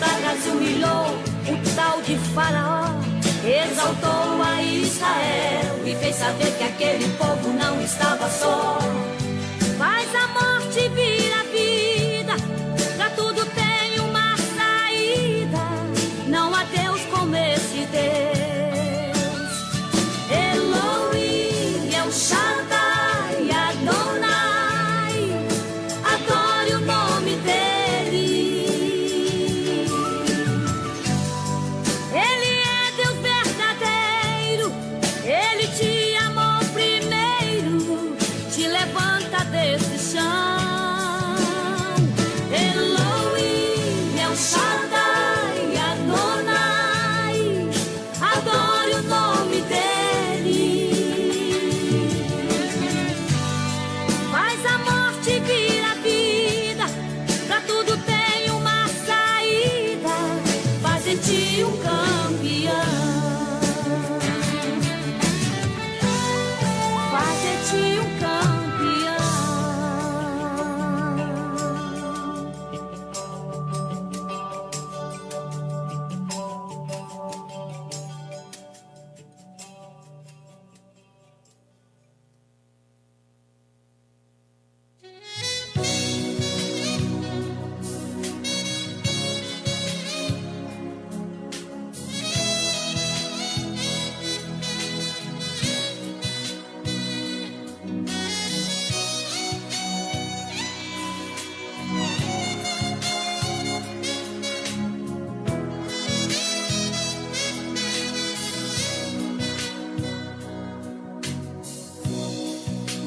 pragas humilhou o tal de Faraó, exaltou a Israel e fez saber que aquele povo não estava só. Faz a morte vir a vida, pra tudo tem uma saída. Não há Deus como esse Deus. Elohim, El Shaddai, Adonai, adore o nome dele. Ele é Deus verdadeiro, ele te amou primeiro, te levanta desse chão. Elohim, El Shaddai, Adonai, adore o nome dele. Faz a morte vir a vida, pra tudo tem uma saída. Faz de ti um campeão. Faz de ti um campeão.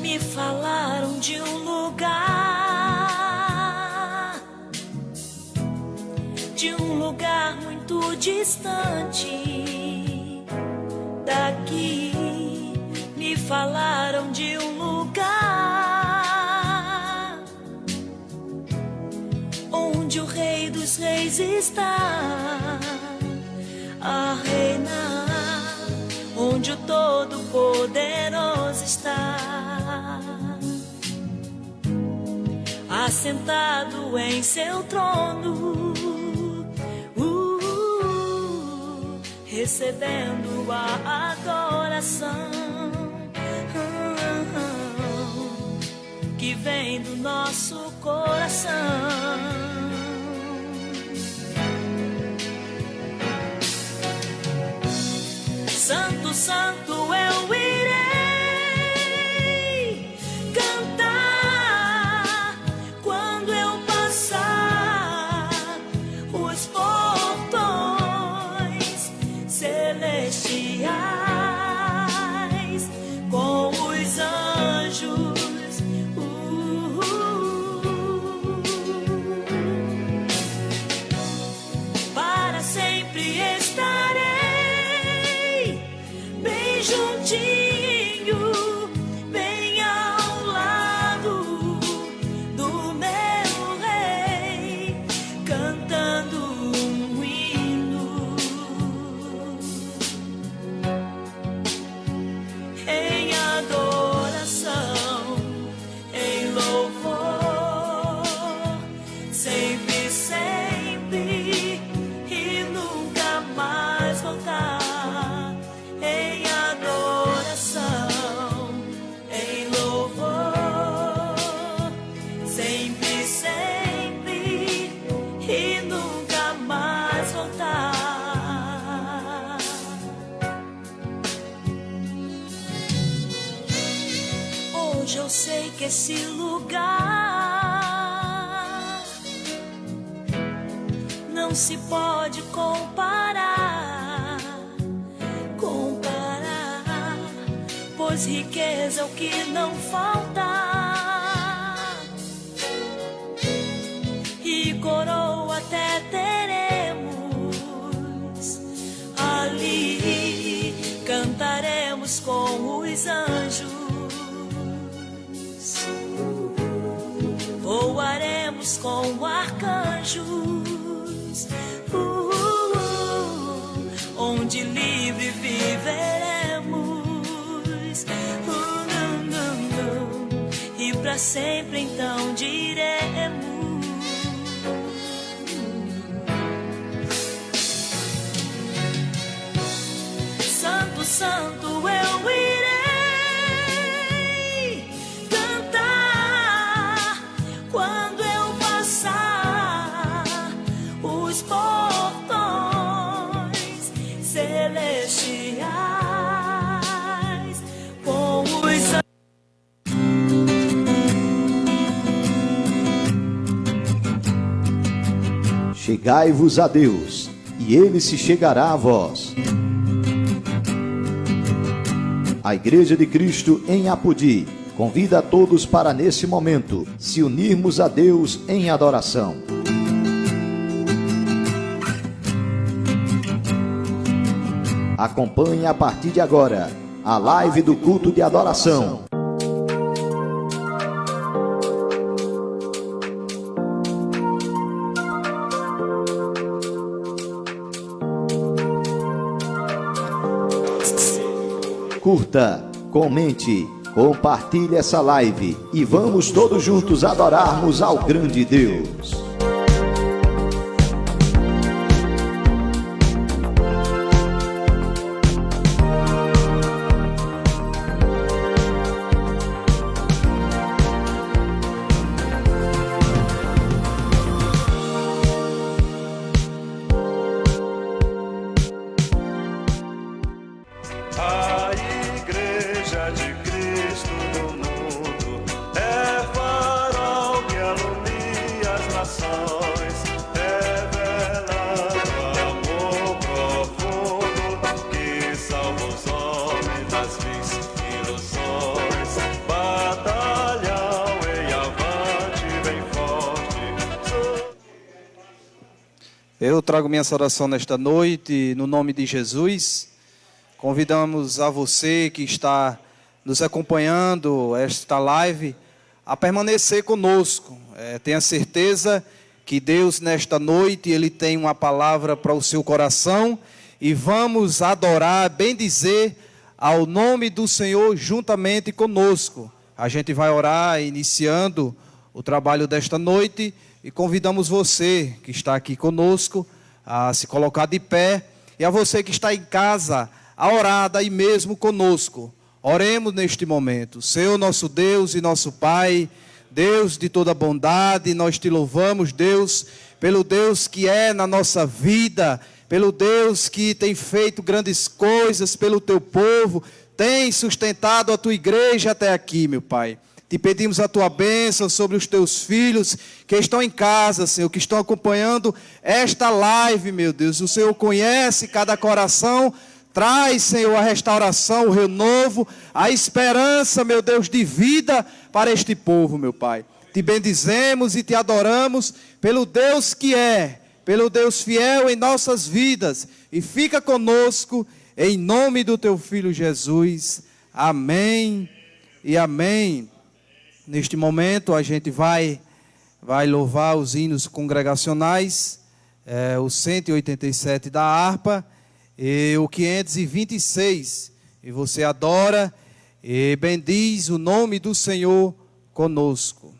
Me falaram de um lugar muito distante daqui. Me falaram de um lugar onde o Rei dos Reis está a reinar, onde o Todo-Poderoso está assentado em seu trono, recebendo a adoração que vem do nosso coração. Santo, santo, eu irei cantar quando eu passar os portões celestiais com os anjos. Para sempre estarei bem juntinho, bem ao lado do meu Rei, cantando um hino em adoração, em louvor, sempre, sempre e nunca mais voltar. Em adoração, em louvor, sempre, sempre e nunca mais voltar. Hoje eu sei que esse lugar não se pode comparar, pois riqueza é o que não falta, e coroa até teremos ali, cantaremos com os anjos, voaremos com arcanjos, onde livre viveremos, e pra sempre então diremos: portões celestiais com os anjos. Chegai-vos a Deus, e Ele se chegará a vós. A Igreja de Cristo em Apodi convida a todos para, nesse momento, se unirmos a Deus em adoração. Acompanhe a partir de agora a live do culto de adoração. Curta, comente, compartilhe essa live e vamos todos juntos adorarmos ao grande Deus. Eu trago minha saudação nesta noite, no nome de Jesus. Convidamos a você que está nos acompanhando, esta live, a permanecer conosco. Tenha certeza que Deus, nesta noite, Ele tem uma palavra para o seu coração. E vamos adorar, bendizer ao nome do Senhor juntamente conosco. A gente vai orar, iniciando o trabalho desta noite. E convidamos você que está aqui conosco a se colocar de pé. E a você que está em casa a orar daí mesmo conosco. Oremos neste momento. Senhor nosso Deus e nosso Pai, Deus de toda bondade, nós te louvamos, Deus, pelo Deus que é na nossa vida, pelo Deus que tem feito grandes coisas pelo teu povo, tem sustentado a tua igreja até aqui, meu Pai. Te pedimos a tua bênção sobre os teus filhos que estão em casa, Senhor, que estão acompanhando esta live, meu Deus. O Senhor conhece cada coração, traz, Senhor, a restauração, o renovo, a esperança, meu Deus, de vida para este povo, meu Pai. Te bendizemos e te adoramos pelo Deus que é, pelo Deus fiel em nossas vidas. E fica conosco, em nome do teu Filho Jesus. Amém e amém. Neste momento a gente vai louvar os hinos congregacionais, o 187 da harpa e o 526. E você adora e bendiz o nome do Senhor conosco.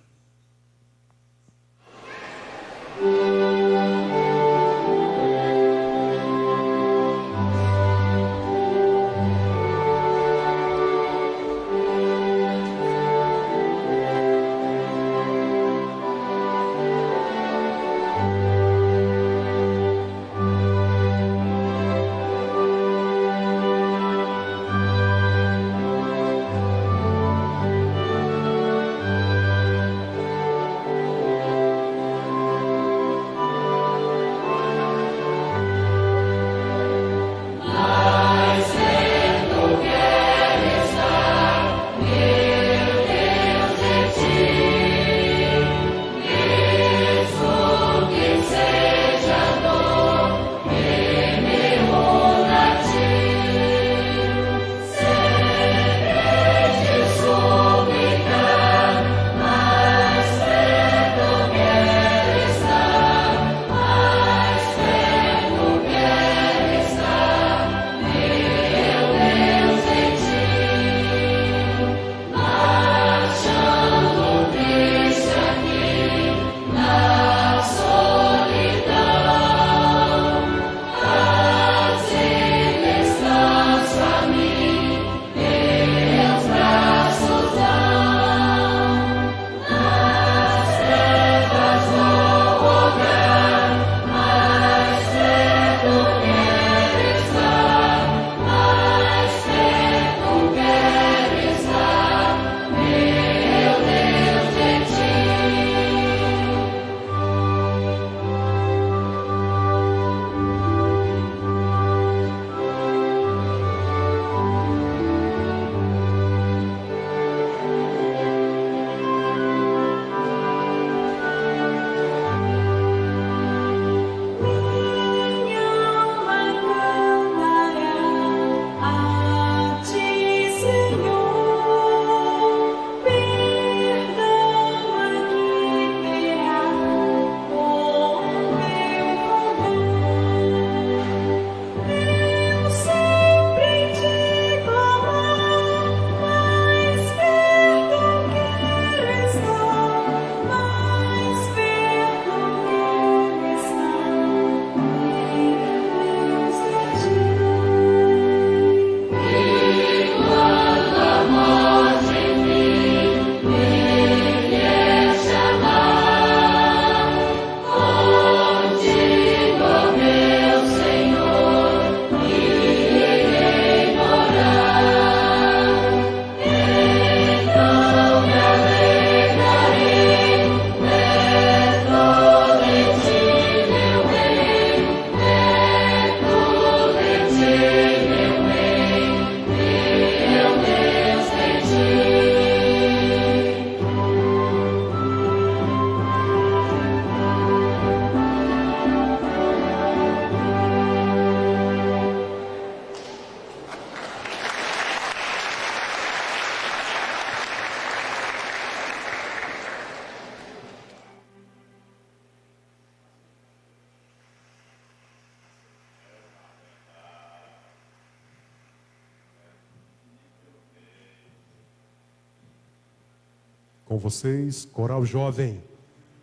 Com vocês, Coral Jovem,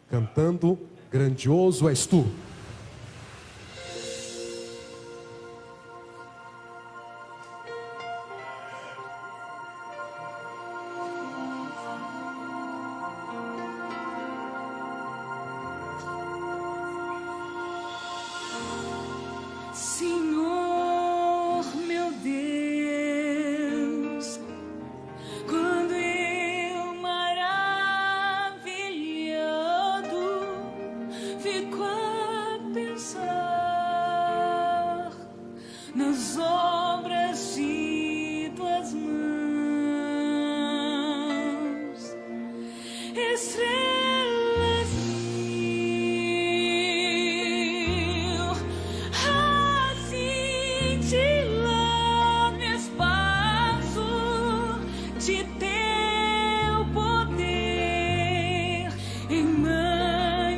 cantando Grandioso És Tu. Senhor, meu Deus, quando eu maravilhado fico a pensar nas obras de tuas mãos, estrelas mil a cintilar no espaço de teu poder em manifestação.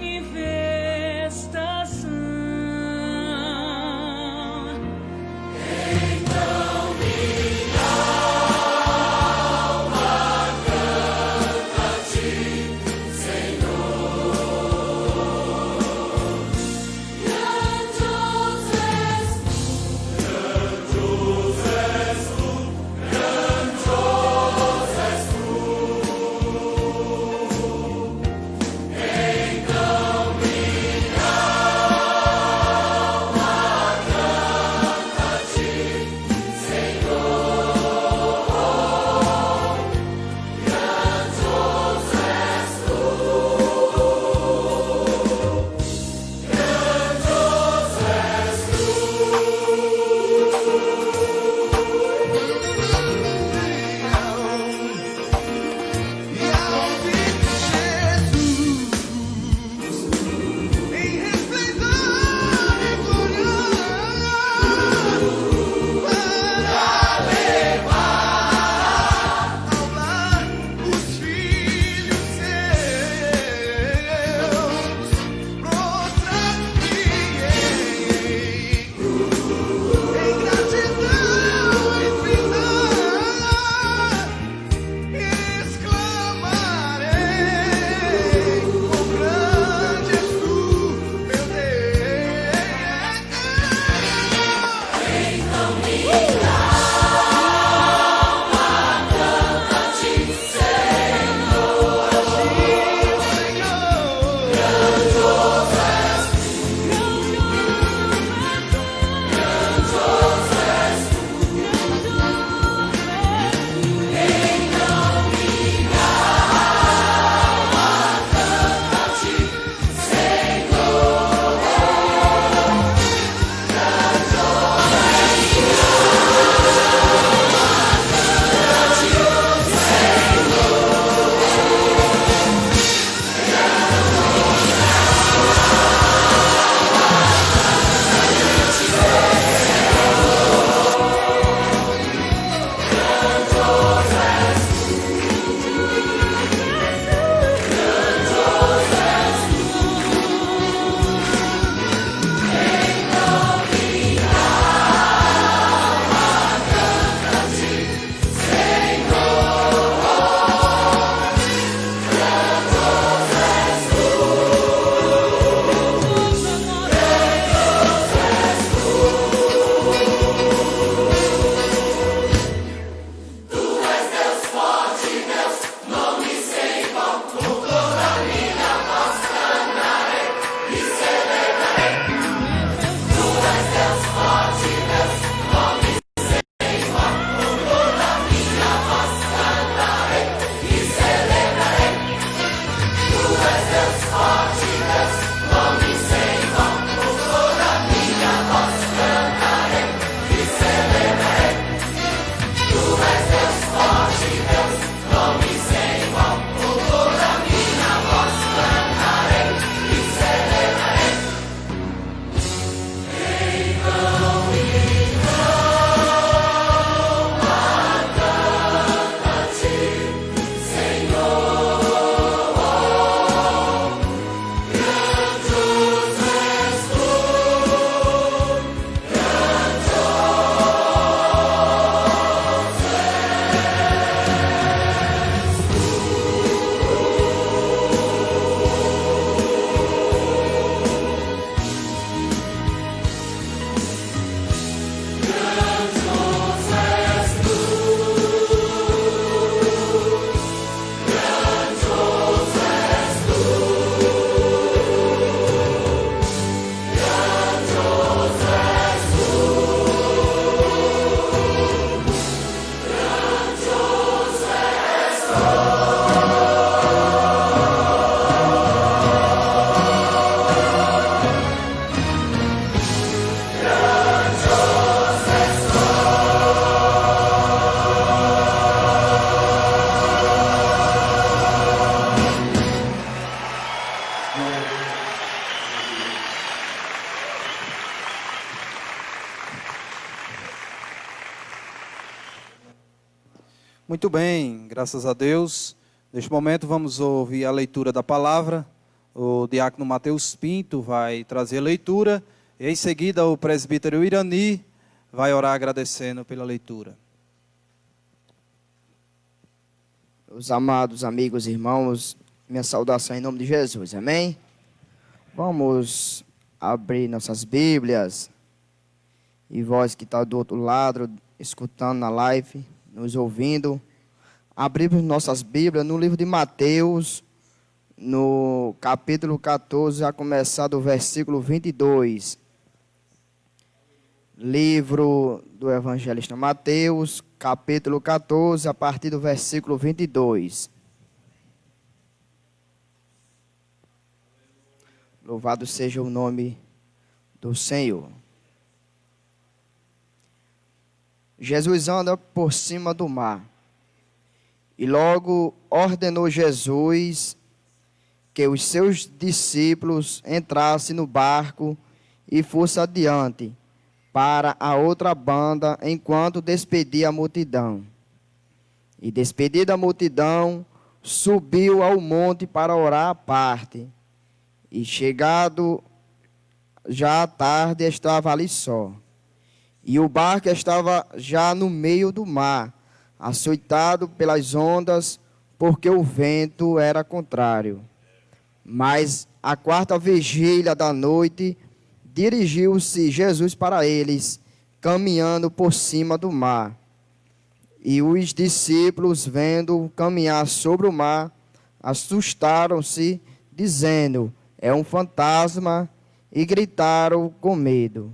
Muito bem, graças a Deus. Neste momento vamos ouvir a leitura da palavra. O diácono Mateus Pinto vai trazer a leitura e em seguida o presbítero Irani vai orar agradecendo pela leitura. Os amados amigos e irmãos, minha saudação em nome de Jesus, amém? Vamos abrir nossas Bíblias e vós que está do outro lado, escutando na live, nos ouvindo, abrimos nossas Bíblias no livro de Mateus, no capítulo 14, a começar do versículo 22. Livro do evangelista Mateus, capítulo 14, a partir do versículo 22. Louvado seja o nome do Senhor. Jesus anda por cima do mar. E logo ordenou Jesus que os seus discípulos entrassem no barco e fossem adiante para a outra banda, enquanto despedia a multidão. E despedida a multidão, subiu ao monte para orar à parte. E chegado já à tarde, estava ali só. E o barco estava já no meio do mar, açoitado pelas ondas, porque o vento era contrário. Mas à quarta vigília da noite, dirigiu-se Jesus para eles, caminhando por cima do mar. E os discípulos, vendo caminhar sobre o mar, assustaram-se, dizendo: é um fantasma, e gritaram com medo.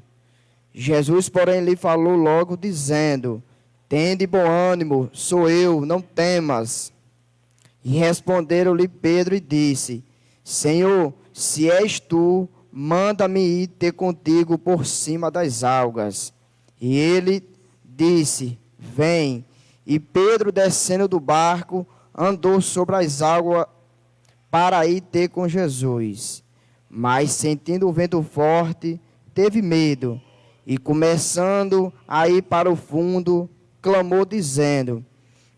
Jesus, porém, lhe falou logo, dizendo: tende bom ânimo, sou eu, não temas. E responderam-lhe Pedro e disse: Senhor, se és tu, manda-me ir ter contigo por cima das algas. E ele disse: vem. E Pedro, descendo do barco, andou sobre as águas para ir ter com Jesus. Mas, sentindo o vento forte, teve medo. E, começando a ir para o fundo, clamou, dizendo: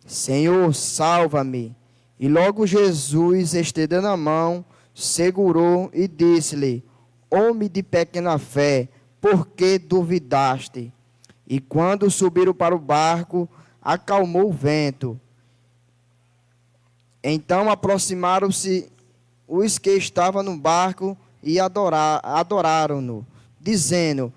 Senhor, salva-me. E logo Jesus, estendendo a mão, segurou e disse-lhe: homem de pequena fé, por que duvidaste? E quando subiram para o barco, acalmou o vento. Então aproximaram-se os que estavam no barco e adoraram-no, dizendo: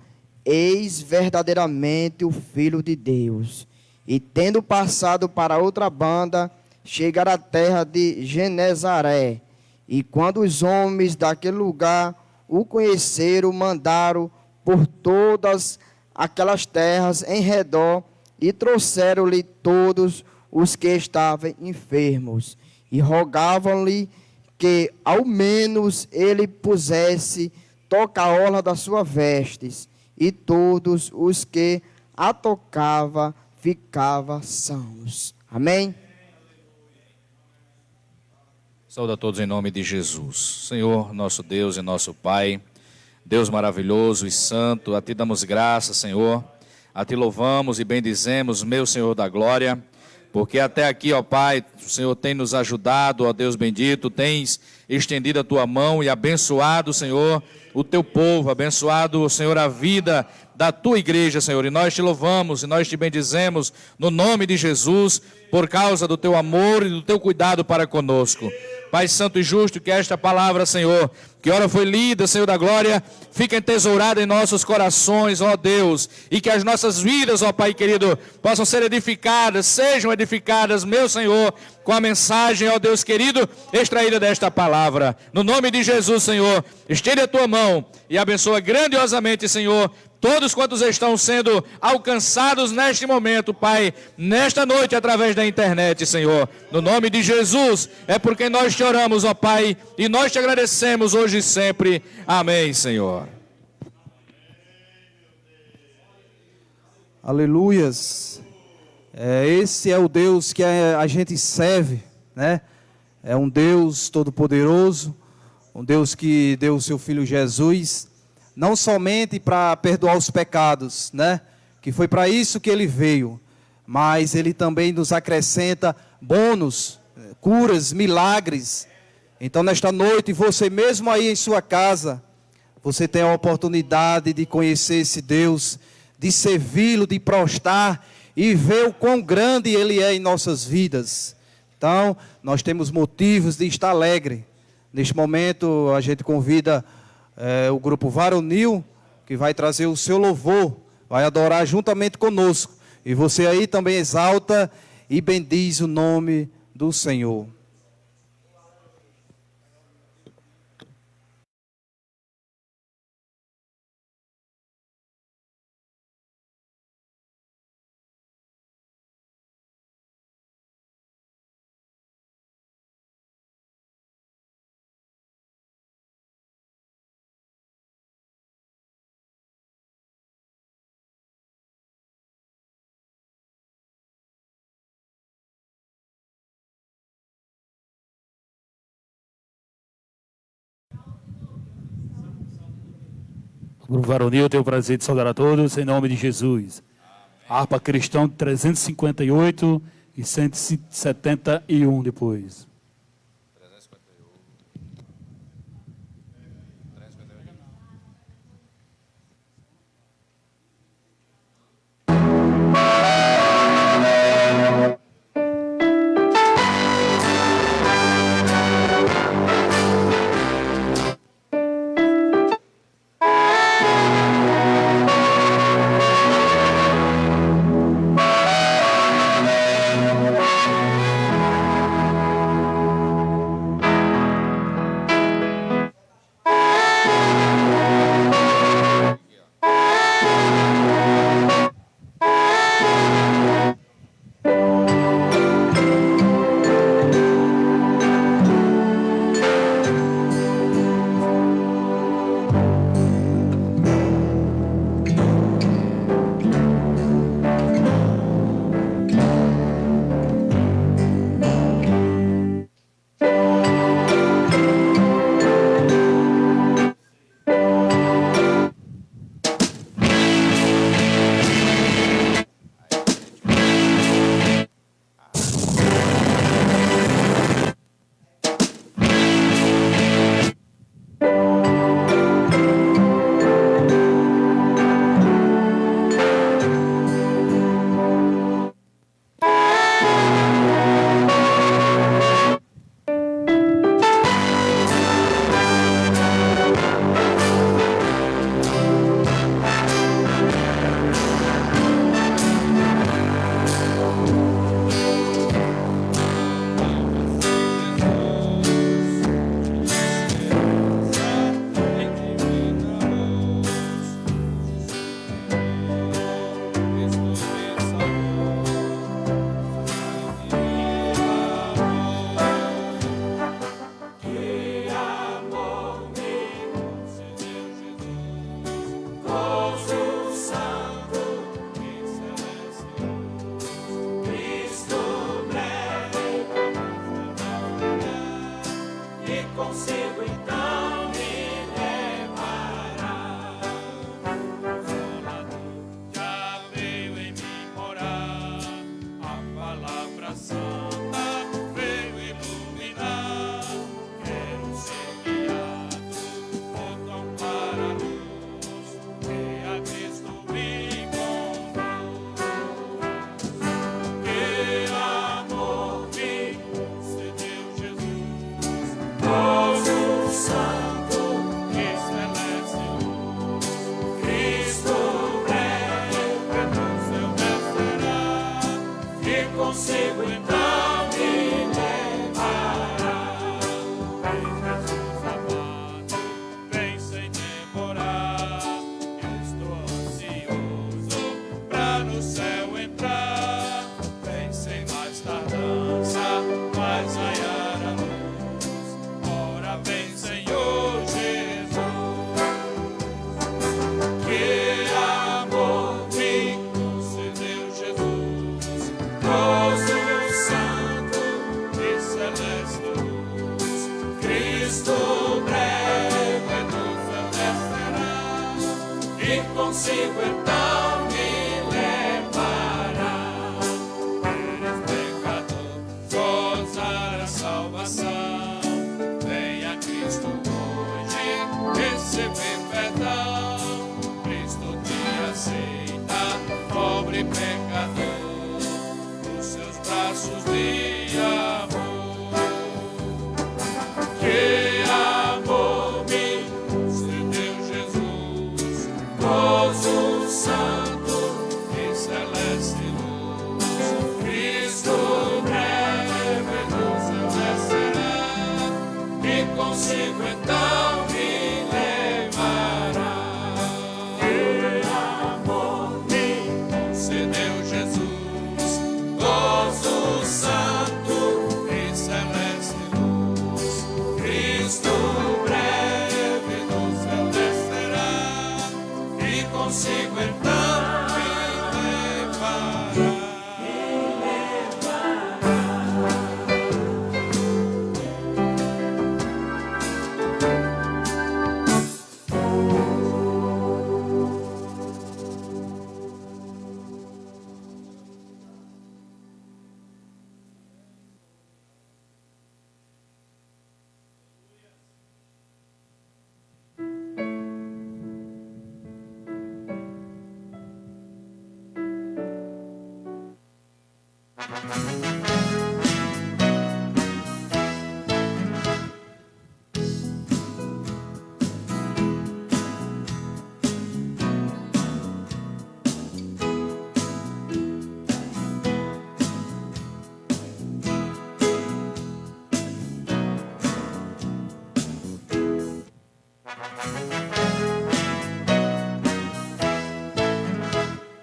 eis verdadeiramente o Filho de Deus. E tendo passado para outra banda, chegaram à terra de Genezaré. E quando os homens daquele lugar o conheceram, mandaram por todas aquelas terras em redor e trouxeram-lhe todos os que estavam enfermos. E rogavam-lhe que ao menos ele pusesse tocar a orla das suas vestes. E todos os que a tocavam ficavam sãos. Amém? Saúde a todos em nome de Jesus. Senhor, nosso Deus e nosso Pai, Deus maravilhoso e santo, a Ti damos graças, Senhor. A Ti louvamos e bendizemos, meu Senhor da glória, porque até aqui, ó Pai, o Senhor tem nos ajudado, ó Deus bendito, tens estendido a Tua mão e abençoado, Senhor, o Teu povo, abençoado, Senhor, a vida da Tua igreja, Senhor. E nós Te louvamos e nós Te bendizemos no nome de Jesus, por causa do Teu amor e do Teu cuidado para conosco. Pai santo e justo, que esta palavra, Senhor, que ora foi lida, Senhor da glória, fica entesourada em nossos corações, ó Deus, e que as nossas vidas, ó Pai querido, possam ser edificadas, sejam edificadas, meu Senhor, com a mensagem, ó Deus querido, extraída desta palavra. No nome de Jesus, Senhor, estende a Tua mão e abençoa grandiosamente, Senhor, todos quantos estão sendo alcançados neste momento, Pai, nesta noite, através da internet, Senhor. No nome de Jesus, é por quem nós te oramos, ó Pai, e nós te agradecemos hoje e sempre. Amém, Senhor. Aleluias. Esse é o Deus que a gente serve, né? É um Deus todo-poderoso, um Deus que deu o seu Filho Jesus, não somente para perdoar os pecados, né? Que foi para isso que Ele veio, mas Ele também nos acrescenta bônus, curas, milagres. Então, nesta noite, você mesmo aí em sua casa, você tem a oportunidade de conhecer esse Deus, de servi-lo, de prostrar e ver o quão grande Ele é em nossas vidas. Então, nós temos motivos de estar alegre. Neste momento, a gente convida o grupo Varonil, que vai trazer o seu louvor, vai adorar juntamente conosco. E você aí também exalta e bendiz o nome do Senhor. Grupo Varonil, eu tenho o prazer de saudar a todos, em nome de Jesus. Harpa Cristão 358 e 171 depois. Consigo então me levará.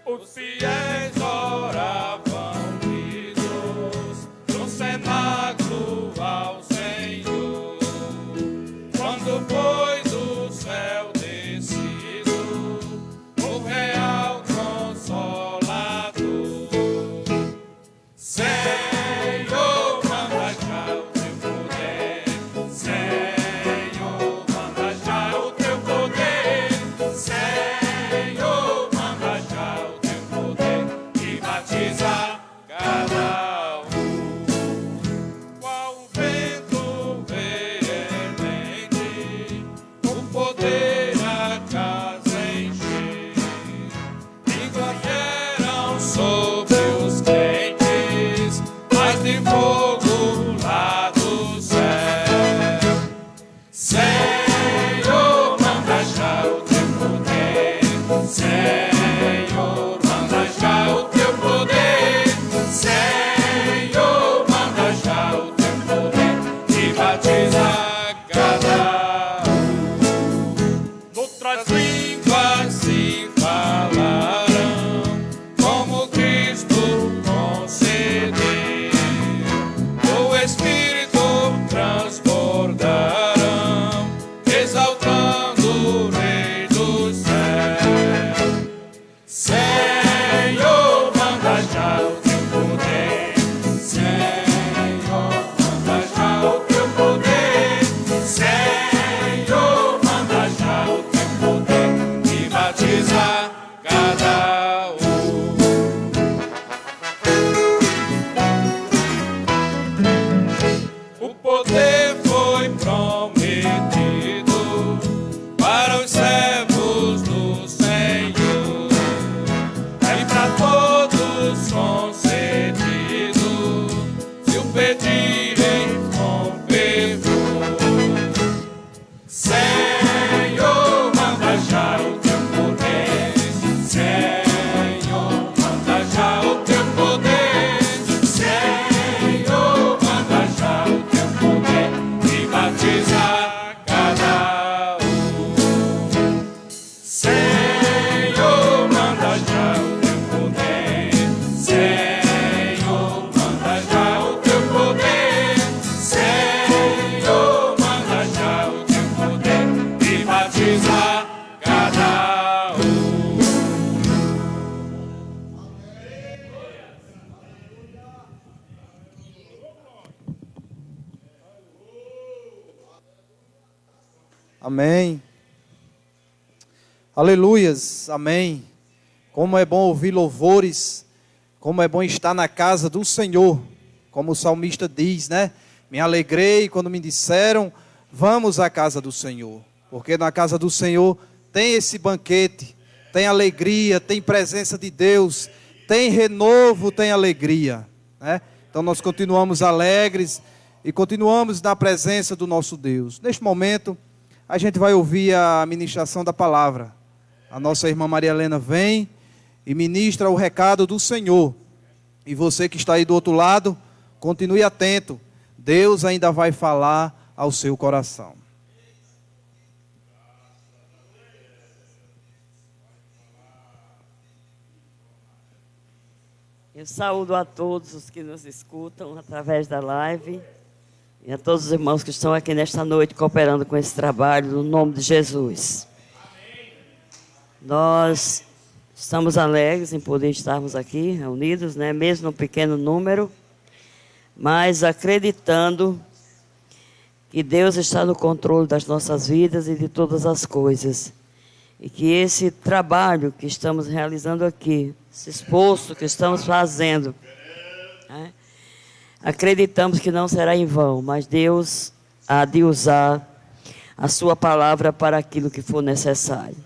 Os fiéis oravam unidos no cenáculo ao Senhor, quando foi do céu descido o real Consolador. Senhor, manda já o teu poder, Senhor, manda já o teu poder, Senhor, manda já o teu poder e batiza cada um. Qual o vento veemente, o poder a casa encher, línguas vieram sobre os crentes, mas de fogo lá do céu. Senhor, manda já o teu poder, Senhor, manda já o teu poder, Senhor, manda já o teu poder e batiza cada um. Noutras línguas se falarão, como Cristo concedeu, o Espírito transbordarão, exaltando o Rei do céu. Senhor, manda já o teu poder, Senhor, manda já o teu poder, Senhor, manda já o teu poder e batiza cada um. O poder foi prometido para os servos do Senhor, e para todos concedido, se o pedirem com fervor. Senhor, manda já o teu poder, Senhor, manda já o teu poder, Senhor, manda já o teu poder e batiza cada um. Senhor, manda já o teu poder, Senhor, manda já o teu poder, Senhor, manda já o teu poder e batiza cada um. Amém. Aleluias. Amém. Como é bom ouvir louvores, como é bom estar na casa do Senhor, como o salmista diz, né? Me alegrei quando me disseram, vamos à casa do Senhor, porque na casa do Senhor tem esse banquete, tem alegria, tem presença de Deus, tem renovo, tem alegria, né? Então nós continuamos alegres e continuamos na presença do nosso Deus. Neste momento, a gente vai ouvir a ministração da palavra. A nossa irmã Maria Helena vem e ministra o recado do Senhor. E você que está aí do outro lado, continue atento. Deus ainda vai falar ao seu coração. Eu saúdo a todos os que nos escutam através da live e a todos os irmãos que estão aqui nesta noite cooperando com esse trabalho, no nome de Jesus. Nós Estamos alegres em poder estarmos aqui reunidos, né? Mesmo no pequeno número, mas acreditando que Deus está no controle das nossas vidas e de todas as coisas. E que esse trabalho que estamos realizando aqui, esse esforço que estamos fazendo, né? Acreditamos que não será em vão, mas Deus há de usar a sua palavra para aquilo que for necessário.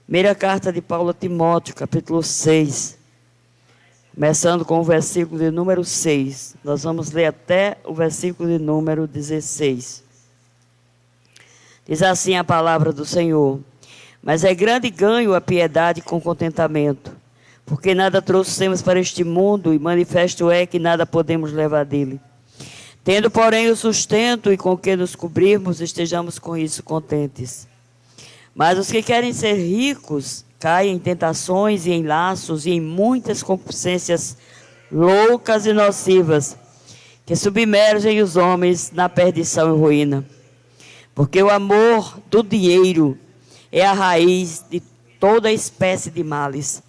Primeira carta de Paulo a Timóteo, capítulo 6, começando com o versículo de número 6. Nós vamos ler até o versículo de número 16. Diz assim a palavra do Senhor: mas é grande ganho a piedade com contentamento, porque nada trouxemos para este mundo, e manifesto é que nada podemos levar dele. Tendo, porém, o sustento e com que nos cobrirmos, estejamos com isso contentes. Mas os que querem ser ricos caem em tentações e em laços e em muitas concupiscências loucas e nocivas, que submergem os homens na perdição e ruína. Porque o amor do dinheiro é a raiz de toda espécie de males.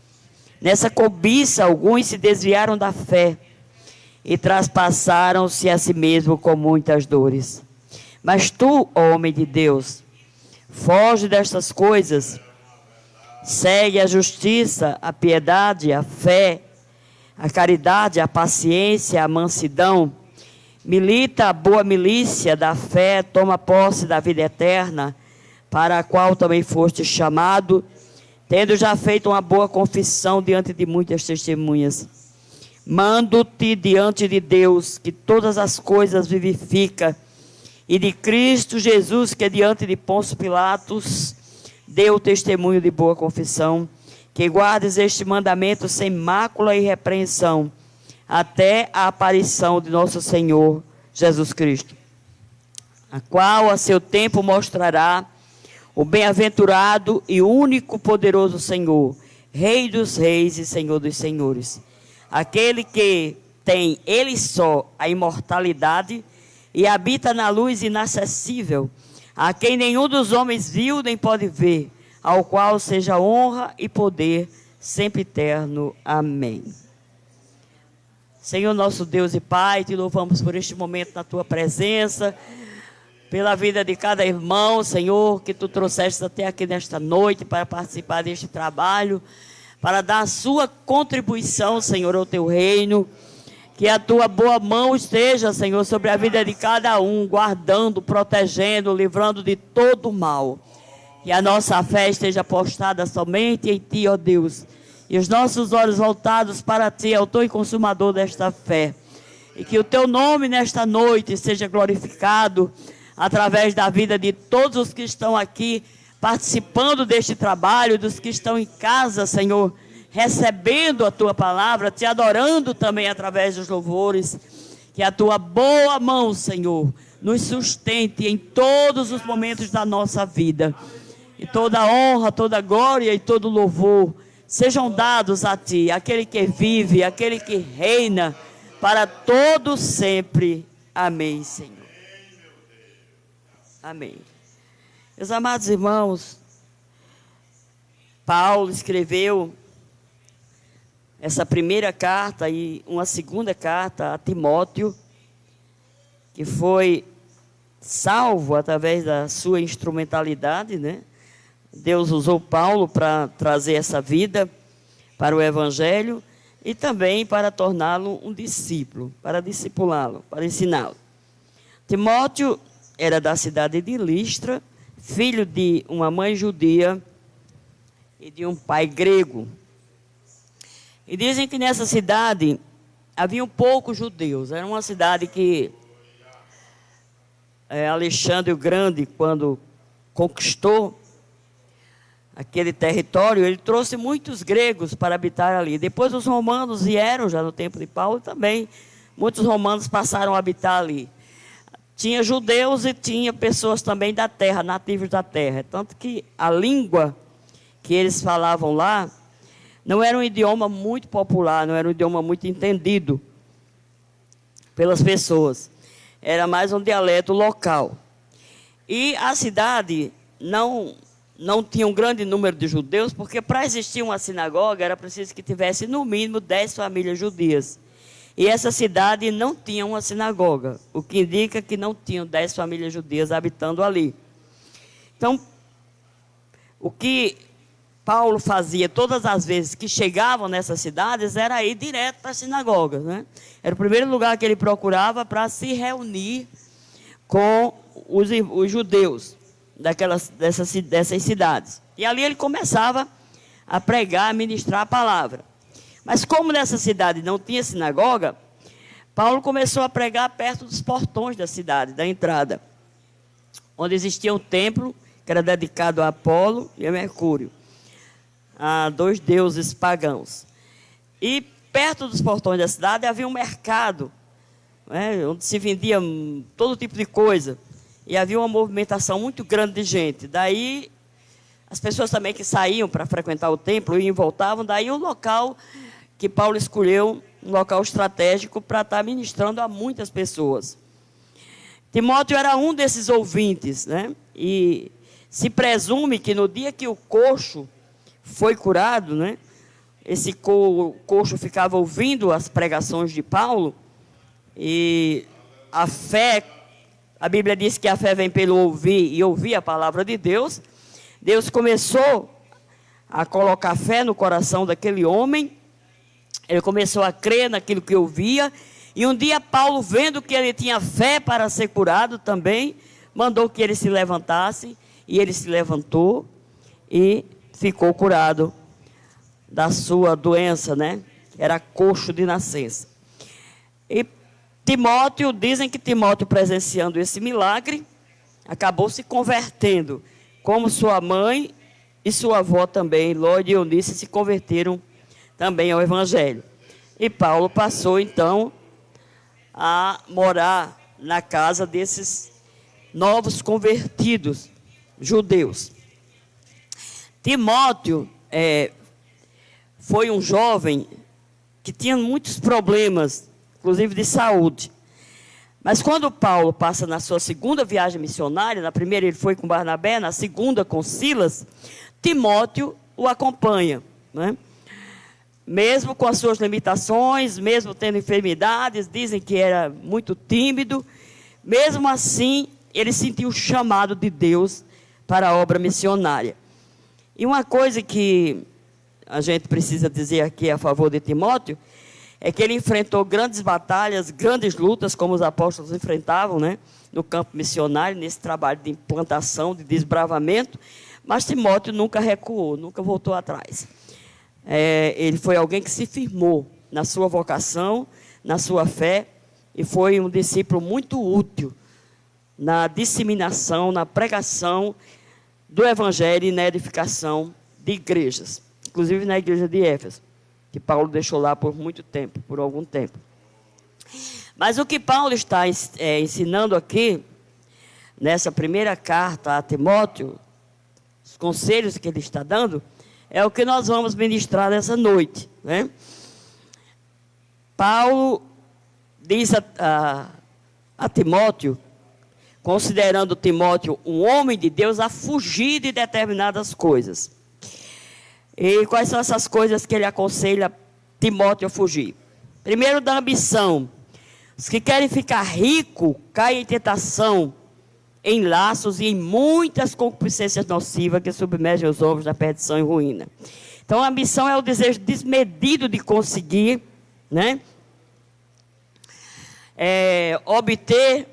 Nessa cobiça, alguns se desviaram da fé e traspassaram-se a si mesmo com muitas dores. Mas tu, homem de Deus, foge destas coisas, segue a justiça, a piedade, a fé, a caridade, a paciência, a mansidão, milita a boa milícia da fé, toma posse da vida eterna, para a qual também foste chamado, tendo já feito uma boa confissão diante de muitas testemunhas. Mando-te diante de Deus, que todas as coisas vivifica, e de Cristo Jesus, que diante de Pôncio Pilatos deu testemunho de boa confissão, que guardes este mandamento sem mácula e repreensão, até a aparição de nosso Senhor Jesus Cristo, a qual a seu tempo mostrará o bem-aventurado e único poderoso Senhor, Rei dos reis e Senhor dos senhores, aquele que tem ele só a imortalidade e habita na luz inacessível, a quem nenhum dos homens viu nem pode ver, ao qual seja honra e poder sempre eterno. Amém. Senhor nosso Deus e Pai, te louvamos por este momento na tua presença, pela vida de cada irmão, Senhor, que tu trouxeste até aqui nesta noite para participar deste trabalho, para dar a sua contribuição, Senhor, ao teu reino. Que a tua boa mão esteja, Senhor, sobre a vida de cada um, guardando, protegendo, livrando de todo o mal. Que a nossa fé esteja postada somente em ti, ó Deus, e os nossos olhos voltados para ti, autor e consumador desta fé. E que o teu nome nesta noite seja glorificado através da vida de todos os que estão aqui participando deste trabalho, dos que estão em casa, Senhor, recebendo a tua palavra, te adorando também através dos louvores. Que a tua boa mão, Senhor, nos sustente em todos os momentos da nossa vida. E toda honra, toda glória e todo louvor sejam dados a ti, aquele que vive, aquele que reina para todo sempre. Amém, Senhor. Amém. Meus amados irmãos, Paulo escreveu essa primeira carta e uma segunda carta a Timóteo, que foi salvo através da sua instrumentalidade, né? Deus usou Paulo para trazer essa vida para o Evangelho e também para torná-lo um discípulo, para discipulá-lo, para ensiná-lo. Timóteo era da cidade de Listra, filho de uma mãe judia e de um pai grego. E dizem que nessa cidade haviam poucos judeus. Era uma cidade que Alexandre o Grande, quando conquistou aquele território, ele trouxe muitos gregos para habitar ali. Depois os romanos vieram, já no tempo de Paulo também, muitos romanos passaram a habitar ali. Tinha judeus e tinha pessoas também da terra, nativos da terra. Tanto que a língua que eles falavam lá não era um idioma muito popular, não era um idioma muito entendido pelas pessoas. Era mais um dialeto local. E a cidade não não tinha um grande número de judeus, porque para existir uma sinagoga era preciso que tivesse no mínimo 10 famílias judias. E essa cidade não tinha uma sinagoga, o que indica que não tinham 10 famílias judias habitando ali. Então, o que Paulo fazia todas as vezes que chegavam nessas cidades era ir direto para as sinagogas, né? Era o primeiro lugar que ele procurava para se reunir com os judeus dessas cidades. E ali ele começava a pregar, a ministrar a palavra. Mas como nessa cidade não tinha sinagoga, Paulo começou a pregar perto dos portões da cidade, da entrada, onde existia um templo que era dedicado a Apolo e a Mercúrio, a 2 deuses pagãos. E perto dos portões da cidade havia um mercado, né, onde se vendia todo tipo de coisa. E havia uma movimentação muito grande de gente. Daí, as pessoas também que saíam para frequentar o templo e voltavam, daí o local que Paulo escolheu, um local estratégico para estar ministrando a muitas pessoas. Timóteo era um desses ouvintes, né? E se presume que no dia que o coxo foi curado, né? Esse coxo ficava ouvindo as pregações de Paulo, e a fé, a Bíblia diz que a fé vem pelo ouvir, e ouvir a palavra de Deus. Deus começou a colocar fé no coração daquele homem, ele começou a crer naquilo que ouvia, e um dia Paulo, vendo que ele tinha fé para ser curado também, mandou que ele se levantasse, e ele se levantou e ficou curado da sua doença, né? Era coxo de nascença. E Timóteo, dizem que Timóteo, presenciando esse milagre, acabou se convertendo, como sua mãe e sua avó também, Ló e Eunice, se converteram também ao Evangelho. E Paulo passou, então, a morar na casa desses novos convertidos judeus. Timóteo foi um jovem que tinha muitos problemas, inclusive de saúde. Mas quando Paulo passa na sua segunda viagem missionária, na primeira ele foi com Barnabé, na segunda com Silas, Timóteo o acompanha, né? Mesmo com as suas limitações, mesmo tendo enfermidades, dizem que era muito tímido, mesmo assim ele sentiu o chamado de Deus para a obra missionária. E uma coisa que a gente precisa dizer aqui a favor de Timóteo, é que ele enfrentou grandes batalhas, grandes lutas, como os apóstolos enfrentavam, né, no campo missionário, nesse trabalho de implantação, de desbravamento, mas Timóteo nunca recuou, nunca voltou atrás. Ele foi alguém que se firmou na sua vocação, na sua fé, e foi um discípulo muito útil na disseminação, na pregação do Evangelho e na edificação de igrejas, inclusive na igreja de Éfeso, que Paulo deixou lá por muito tempo, por algum tempo. Mas o que Paulo está ensinando aqui, nessa primeira carta a Timóteo, os conselhos que ele está dando, é o que nós vamos ministrar nessa noite, né? Paulo diz a Timóteo, considerando Timóteo um homem de Deus, a fugir de determinadas coisas. E quais são essas coisas que ele aconselha Timóteo a fugir? Primeiro, da ambição. Os que querem ficar ricos caem em tentação, em laços e em muitas concupiscências nocivas que submergem os homens na perdição e ruína. Então, a ambição é o desejo desmedido de conseguir, né? Obter,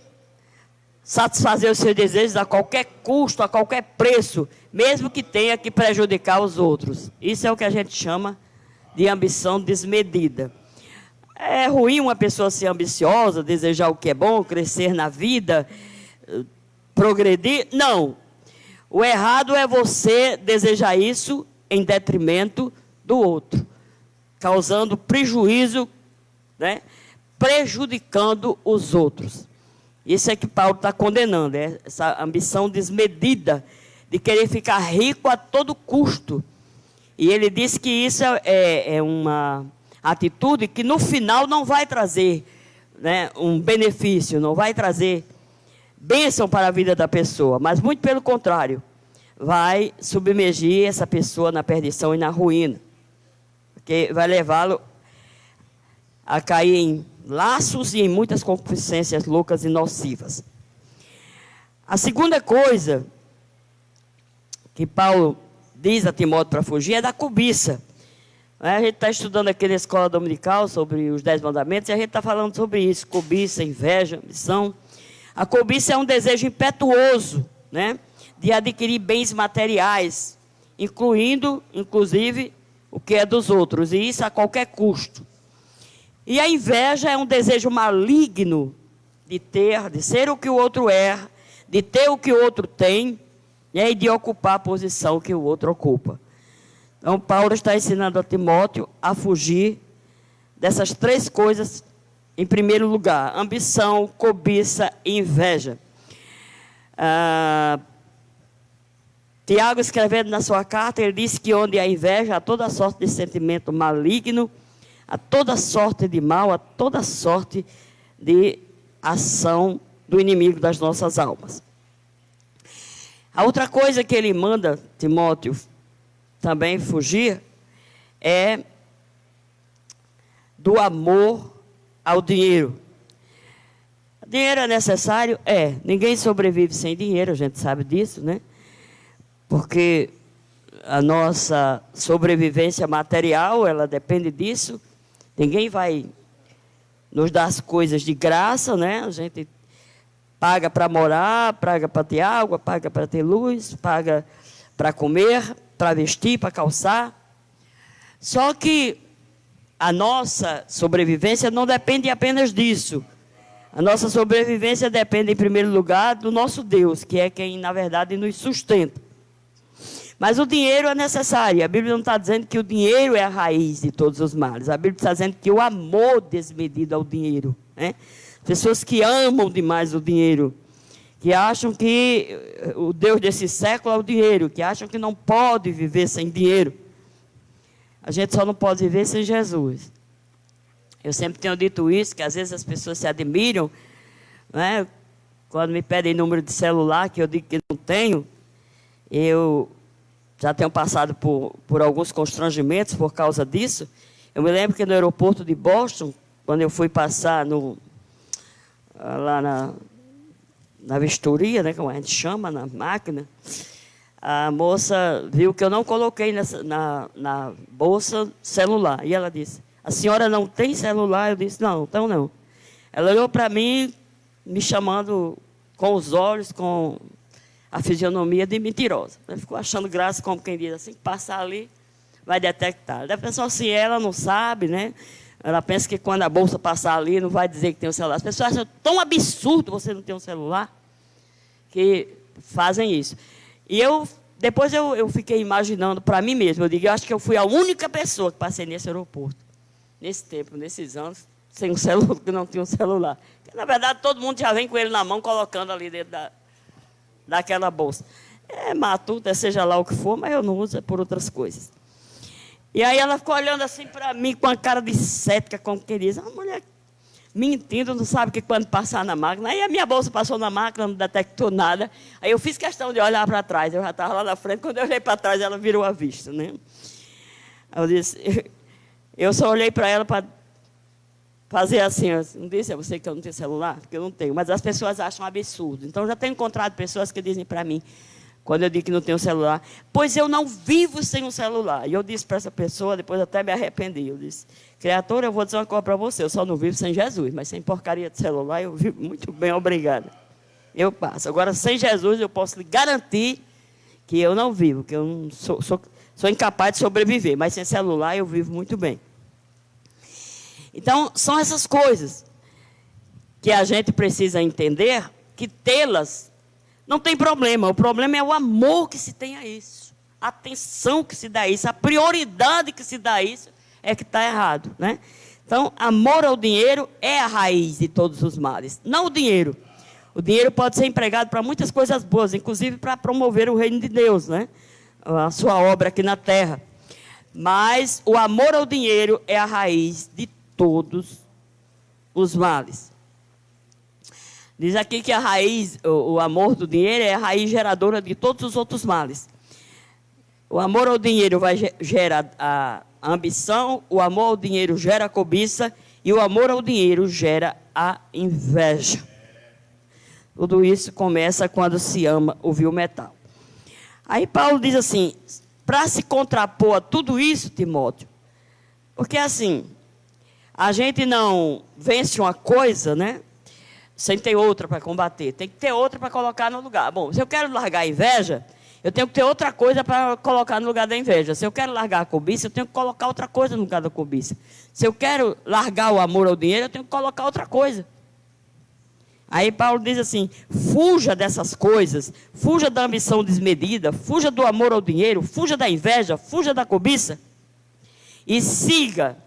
satisfazer os seus desejos a qualquer custo, a qualquer preço, mesmo que tenha que prejudicar os outros. Isso é o que a gente chama de ambição desmedida. É ruim uma pessoa ser ambiciosa, desejar o que é bom, crescer na vida, progredir? Não. O errado é você desejar isso em detrimento do outro, causando prejuízo, né? Prejudicando os outros. Isso é que Paulo está condenando, essa ambição desmedida de querer ficar rico a todo custo. E ele diz que isso é uma atitude que no final não vai trazer, né, um benefício, não vai trazer bênção para a vida da pessoa, mas muito pelo contrário, vai submergir essa pessoa na perdição e na ruína. Porque vai levá-lo a cair em laços e em muitas concupiscências loucas e nocivas. A segunda coisa que Paulo diz a Timóteo para fugir é da cobiça. A gente está estudando aqui na escola dominical sobre os 10 mandamentos e a gente está falando sobre isso: cobiça, inveja, ambição. A cobiça é um desejo impetuoso, né, de adquirir bens materiais, inclusive, o que é dos outros, e isso a qualquer custo. E a inveja é um desejo maligno de ser o que o outro é, de ter o que o outro tem, e de ocupar a posição que o outro ocupa. Então, Paulo está ensinando a Timóteo a fugir dessas 3 coisas, em primeiro lugar: ambição, cobiça e inveja. Tiago, escrevendo na sua carta, ele disse que onde há inveja, há toda sorte de sentimento maligno, há toda sorte de mal, há toda sorte de ação do inimigo das nossas almas. A outra coisa que ele manda Timóteo também fugir é do amor ao dinheiro. Dinheiro é necessário? É. Ninguém sobrevive sem dinheiro, a gente sabe disso, né? Porque a nossa sobrevivência material, ela depende disso. Ninguém vai nos dar as coisas de graça, né? A gente paga para morar, paga para ter água, paga para ter luz, paga para comer, para vestir, para calçar. Só que a nossa sobrevivência não depende apenas disso. A nossa sobrevivência depende, em primeiro lugar, do nosso Deus, que é quem, na verdade, nos sustenta. Mas o dinheiro é necessário. A Bíblia não está dizendo que o dinheiro é a raiz de todos os males. A Bíblia está dizendo que o amor desmedido ao dinheiro, né? Pessoas que amam demais o dinheiro, que acham que o Deus desse século é o dinheiro, que acham que não pode viver sem dinheiro. A gente só não pode viver sem Jesus. Eu sempre tenho dito isso, que às vezes as pessoas se admiram, né? Quando me pedem número de celular, que eu digo que não tenho, eu já tenho passado por alguns constrangimentos por causa disso. Eu me lembro que no aeroporto de Boston, quando eu fui passar lá na vistoria, né, como a gente chama, na máquina, a moça viu que eu não coloquei na bolsa celular. E ela disse: a senhora não tem celular? Eu disse: não, então não. Ela olhou para mim, me chamando com os olhos, com a fisionomia de mentirosa. Ela ficou achando graça, como quem diz assim: passar ali, vai detectar. Da pessoa assim, ela não sabe, né? Ela pensa que quando a bolsa passar ali, não vai dizer que tem um celular. As pessoas acham tão absurdo você não ter um celular, que fazem isso. E depois eu fiquei imaginando para mim mesmo. Eu acho que eu fui a única pessoa que passei nesse aeroporto, nesse tempo, nesses anos, sem um celular, que não tinha um celular. Porque, na verdade, todo mundo já vem com ele na mão, colocando ali dentro daquela bolsa. É matuta, seja lá o que for, mas eu não uso, é por outras coisas. E aí ela ficou olhando assim para mim com a cara de cética, como quem diz: a mulher mentindo, não sabe que quando passar na máquina. Aí a minha bolsa passou na máquina, não detectou nada. Aí eu fiz questão de olhar para trás. Eu já estava lá na frente, quando eu olhei para trás, ela virou a vista, né? Eu disse, eu só olhei para ela para fazer assim, eu não disse a você que eu não tenho celular? Porque eu não tenho. Mas as pessoas acham absurdo. Então, eu já tenho encontrado pessoas que dizem para mim, quando eu digo que não tenho celular: pois eu não vivo sem um celular. E eu disse para essa pessoa, depois até me arrependi. Eu disse: criatura, eu vou dizer uma coisa para você, eu só não vivo sem Jesus, mas sem porcaria de celular eu vivo muito bem, obrigada. Eu passo. Agora, sem Jesus, eu posso lhe garantir que eu não vivo, que eu não sou incapaz de sobreviver, mas sem celular eu vivo muito bem. Então, são essas coisas que a gente precisa entender, que tê-las não tem problema. O problema é o amor que se tem a isso, a atenção que se dá a isso, a prioridade que se dá a isso é que está errado, né? Então, amor ao dinheiro é a raiz de todos os males, não o dinheiro. O dinheiro pode ser empregado para muitas coisas boas, inclusive para promover o reino de Deus, né? A sua obra aqui na terra. Mas o amor ao dinheiro é a raiz de todos os males. Diz aqui que a raiz, o amor do dinheiro é a raiz geradora de todos os outros males. O amor ao dinheiro gera a ambição, o amor ao dinheiro gera a cobiça e o amor ao dinheiro gera a inveja. Tudo isso começa quando se ama o vil metal. Aí Paulo diz assim, para se contrapor a tudo isso, Timóteo, porque assim, a gente não vence uma coisa, né? Sem ter outra para combater. Tem que ter outra para colocar no lugar. Bom, se eu quero largar a inveja, eu tenho que ter outra coisa para colocar no lugar da inveja. Se eu quero largar a cobiça, eu tenho que colocar outra coisa no lugar da cobiça. Se eu quero largar o amor ao dinheiro, eu tenho que colocar outra coisa. Aí Paulo diz assim, fuja dessas coisas, fuja da ambição desmedida, fuja do amor ao dinheiro, fuja da inveja, fuja da cobiça e siga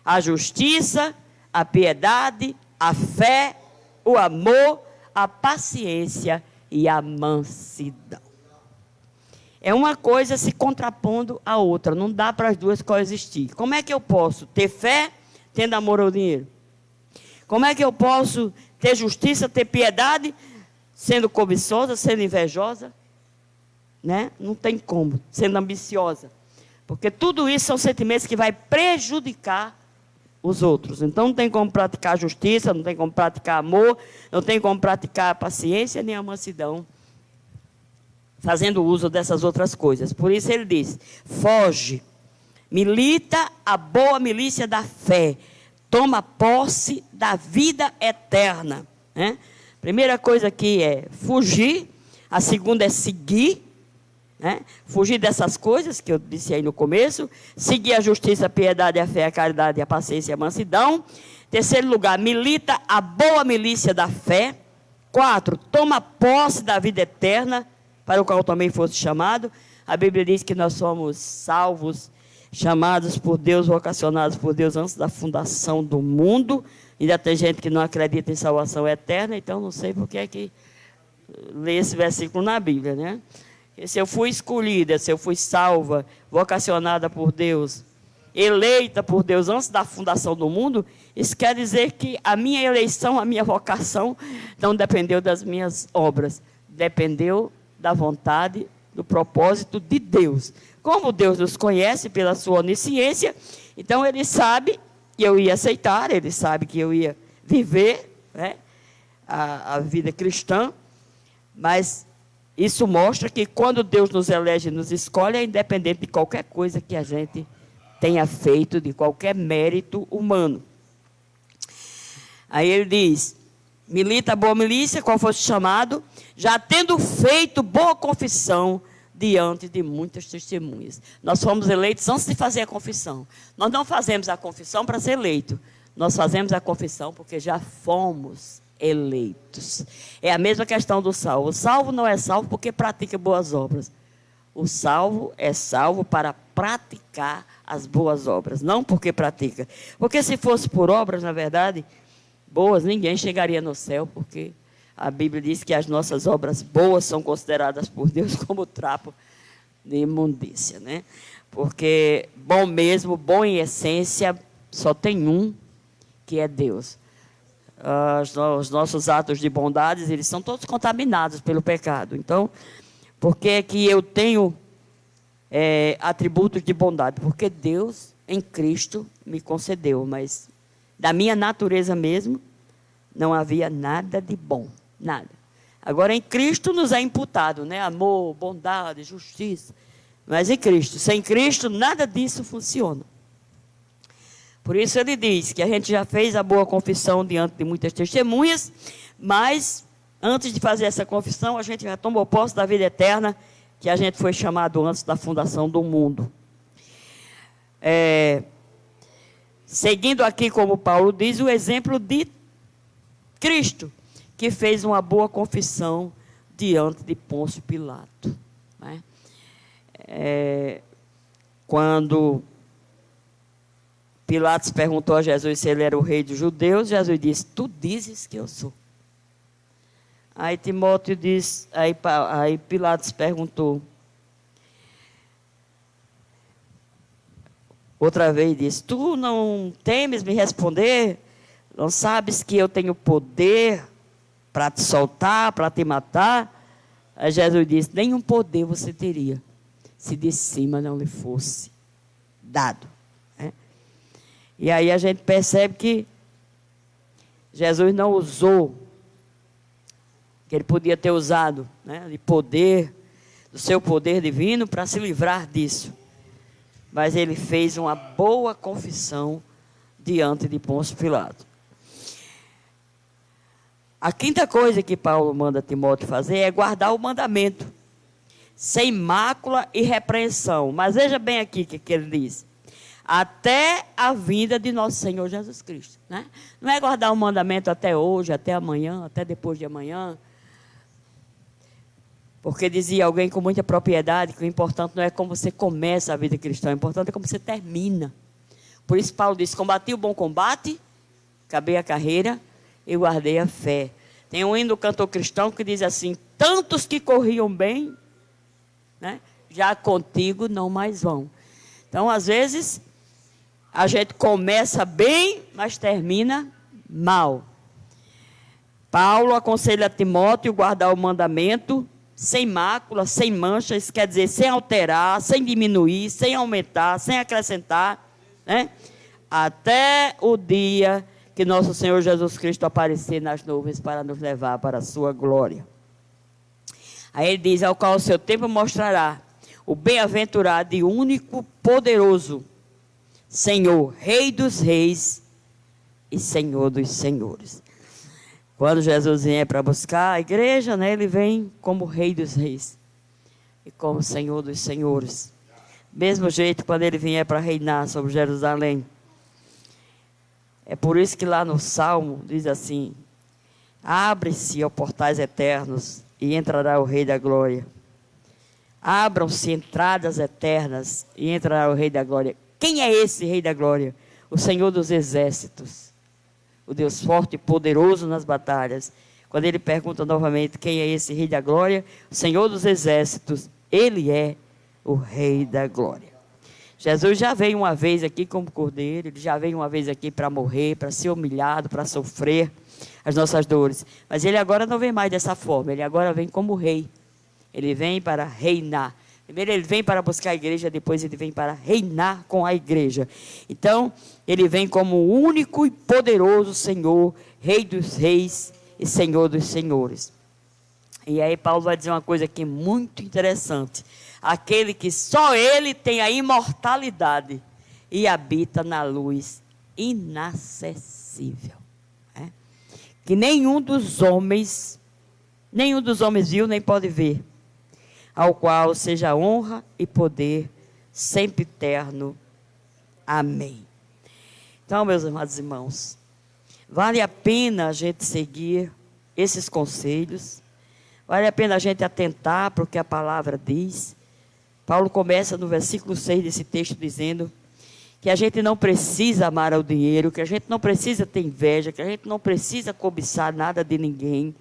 a justiça, a piedade, a fé, o amor, a paciência e a mansidão. É uma coisa se contrapondo à outra, não dá para as duas coexistir. Como é que eu posso ter fé tendo amor ao dinheiro? Como é que eu posso ter justiça, ter piedade, sendo cobiçosa, sendo invejosa? Né? Não tem como, sendo ambiciosa. Porque tudo isso são sentimentos que vai prejudicar os outros. Então não tem como praticar justiça, não tem como praticar amor, não tem como praticar a paciência nem a mansidão, fazendo uso dessas outras coisas. Por isso ele diz, foge, milita a boa milícia da fé, toma posse da vida eterna. Né? Primeira coisa aqui é fugir, a segunda é seguir, né? Fugir dessas coisas que eu disse aí no começo, seguir a justiça, a piedade, a fé, a caridade, a paciência e a mansidão. Terceiro lugar, milita a boa milícia da fé. 4, toma posse da vida eterna, para o qual também fosse chamado. A Bíblia diz que nós somos salvos, chamados por Deus, vocacionados por Deus antes da fundação do mundo. Ainda tem gente que não acredita em salvação eterna, então não sei por que é que lê esse versículo na Bíblia, né? Se eu fui escolhida, se eu fui salva, vocacionada por Deus, eleita por Deus antes da fundação do mundo, isso quer dizer que a minha eleição, a minha vocação, não dependeu das minhas obras, dependeu da vontade, do propósito de Deus. Como Deus nos conhece pela sua onisciência, então Ele sabe que eu ia aceitar, Ele sabe que eu ia viver, né, a vida cristã, mas isso mostra que quando Deus nos elege e nos escolhe, é independente de qualquer coisa que a gente tenha feito, de qualquer mérito humano. Aí ele diz, milita a boa milícia, qual fosse chamado, já tendo feito boa confissão diante de muitas testemunhas. Nós fomos eleitos antes de fazer a confissão. Nós não fazemos a confissão para ser eleito. Nós fazemos a confissão porque já fomos eleitos. É a mesma questão do salvo. O salvo não é salvo porque pratica boas obras. O salvo é salvo para praticar as boas obras, não porque pratica. Porque se fosse por obras, na verdade, boas, ninguém chegaria no céu, porque a Bíblia diz que as nossas obras boas são consideradas por Deus como trapo de imundícia, né? Porque bom mesmo, bom em essência, só tem um, que é Deus. Os nossos atos de bondades, eles são todos contaminados pelo pecado. Então, por que é que eu tenho atributos de bondade? Porque Deus, em Cristo, me concedeu, mas da minha natureza mesmo, não havia nada de bom, nada. Agora, em Cristo nos é imputado, né? Amor, bondade, justiça. Mas em Cristo, sem Cristo, nada disso funciona. Por isso ele diz que a gente já fez a boa confissão diante de muitas testemunhas, mas antes de fazer essa confissão, a gente já tomou posse da vida eterna, que a gente foi chamado antes da fundação do mundo. Seguindo aqui, como Paulo diz, o exemplo de Cristo, que fez uma boa confissão diante de Pôncio Pilato. Né? Quando Pilatos perguntou a Jesus se ele era o rei dos judeus, Jesus disse, tu dizes que eu sou. Aí Timóteo diz, aí Pilatos perguntou, outra vez disse, tu não temes me responder? Não sabes que eu tenho poder para te soltar, para te matar. Aí Jesus disse, nenhum poder você teria, se de cima não lhe fosse dado. Né? E aí a gente percebe que Jesus não usou, que ele podia ter usado, né, de poder, do seu poder divino, para se livrar disso. Mas ele fez uma boa confissão diante de Pôncio Pilatos. A quinta coisa que Paulo manda Timóteo fazer é guardar o mandamento, sem mácula e repreensão. Mas veja bem aqui o que ele diz. Até a vinda de nosso Senhor Jesus Cristo. Né? Não é guardar o mandamento até hoje, até amanhã, até depois de amanhã. Porque dizia alguém com muita propriedade que o importante não é como você começa a vida cristã, o importante é como você termina. Por isso Paulo diz, combati o bom combate, acabei a carreira e guardei a fé. Tem um hino do cantor cristão que diz assim, tantos que corriam bem, né, já contigo não mais vão. Então, às vezes, a gente começa bem, mas termina mal. Paulo aconselha a Timóteo guardar o mandamento sem mácula, sem mancha, isso quer dizer sem alterar, sem diminuir, sem aumentar, sem acrescentar, né? Até o dia que nosso Senhor Jesus Cristo aparecer nas nuvens para nos levar para a sua glória. Aí ele diz, ao qual o seu tempo mostrará o bem-aventurado e único, poderoso Senhor, Rei dos reis e Senhor dos senhores. Quando Jesus vier para buscar a igreja, né, ele vem como Rei dos reis e como Senhor dos senhores. Mesmo jeito, quando ele vier para reinar sobre Jerusalém. É por isso que lá no Salmo diz assim, abre-se, ó portais eternos, e entrará o Rei da glória. Abram-se entradas eternas, e entrará o Rei da glória. Quem é esse Rei da glória? O Senhor dos exércitos. O Deus forte e poderoso nas batalhas. Quando ele pergunta novamente quem é esse Rei da glória, o Senhor dos exércitos, ele é o Rei da glória. Jesus já veio uma vez aqui como cordeiro, ele já veio uma vez aqui para morrer, para ser humilhado, para sofrer as nossas dores. Mas ele agora não vem mais dessa forma, ele agora vem como rei. Ele vem para reinar. Primeiro ele vem para buscar a igreja, depois ele vem para reinar com a igreja. Então, ele vem como o único e poderoso Senhor, Rei dos reis e Senhor dos senhores. E aí Paulo vai dizer uma coisa aqui muito interessante. Aquele que só ele tem a imortalidade e habita na luz inacessível. Né? Que nenhum dos homens viu nem pode ver. Ao qual seja honra e poder sempre eterno. Amém. Então, meus amados irmãos, vale a pena a gente seguir esses conselhos, vale a pena a gente atentar para o que a palavra diz. Paulo começa no versículo 6 desse texto dizendo que a gente não precisa amar ao dinheiro, que a gente não precisa ter inveja, que a gente não precisa cobiçar nada de ninguém,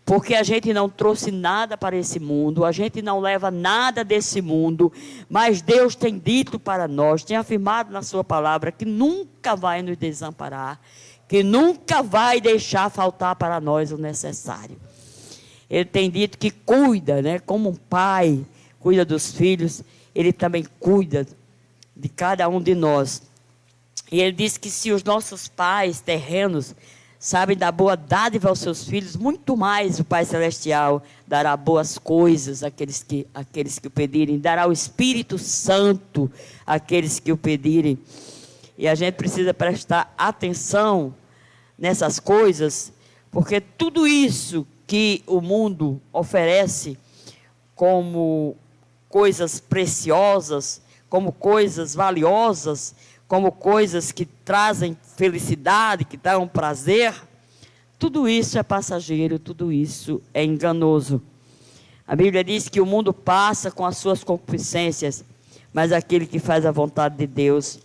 porque a gente não trouxe nada para esse mundo, a gente não leva nada desse mundo, mas Deus tem dito para nós, tem afirmado na sua palavra que nunca vai nos desamparar, que nunca vai deixar faltar para nós o necessário. Ele tem dito que cuida, né, como um pai cuida dos filhos, ele também cuida de cada um de nós. E ele diz que se os nossos pais terrenos sabem dar boa dádiva aos seus filhos, muito mais o Pai Celestial dará boas coisas àqueles que o pedirem, dará o Espírito Santo àqueles que o pedirem. E a gente precisa prestar atenção nessas coisas, porque tudo isso que o mundo oferece como coisas preciosas, como coisas valiosas, como coisas que trazem felicidade, que dão prazer, tudo isso é passageiro, tudo isso é enganoso. A Bíblia diz que o mundo passa com as suas concupiscências, mas aquele que faz a vontade de Deus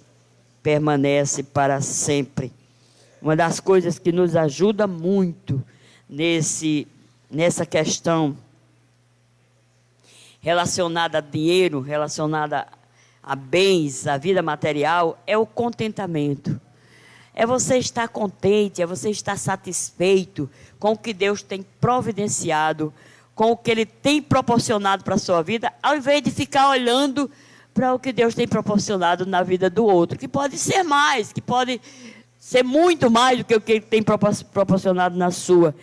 permanece para sempre. Uma das coisas que nos ajuda muito nessa questão relacionada a dinheiro, relacionada a bens, a vida material, é o contentamento. é você estar contente, é você estar satisfeito com o que Deus tem providenciado, com o que Ele tem proporcionado para a sua vida, ao invés de ficar olhando para o que Deus tem proporcionado na vida do outro, que pode ser mais, que pode ser muito mais do que o que Ele tem proporcionado na sua.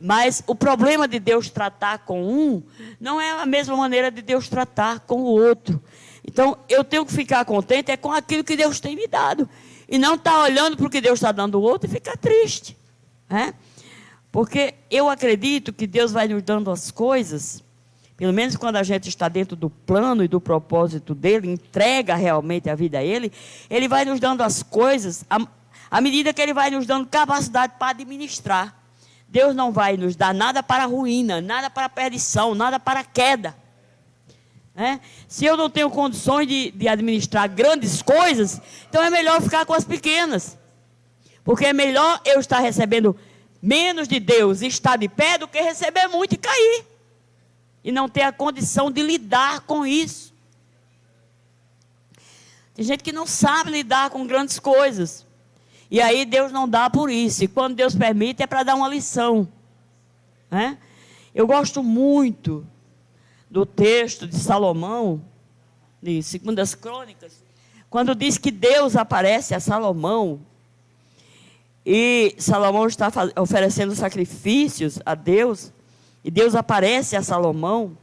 Mas o problema de Deus tratar com um não é a mesma maneira de Deus tratar com o outro. Então, eu tenho que ficar contente com aquilo que Deus tem me dado. E não estar olhando para o que Deus está dando ao outro e ficar triste. Né? Porque eu acredito que Deus vai nos dando as coisas, pelo menos quando a gente está dentro do plano e do propósito dEle, entrega realmente a vida a Ele, Ele vai nos dando as coisas à medida que Ele vai nos dando capacidade para administrar. Deus não vai nos dar nada para a ruína, nada para a perdição, nada para a queda. Se eu não tenho condições de administrar grandes coisas, então é melhor ficar com as pequenas. Porque é melhor eu estar recebendo menos de Deus e estar de pé do que receber muito e cair. E não ter a condição de lidar com isso. Tem gente que não sabe lidar com grandes coisas. E aí Deus não dá por isso. E quando Deus permite é para dar uma lição. Eu gosto muito do texto de Salomão, de 2 Crônicas, quando diz que Deus aparece a Salomão, e Salomão está oferecendo sacrifícios a Deus, e Deus aparece a Salomão,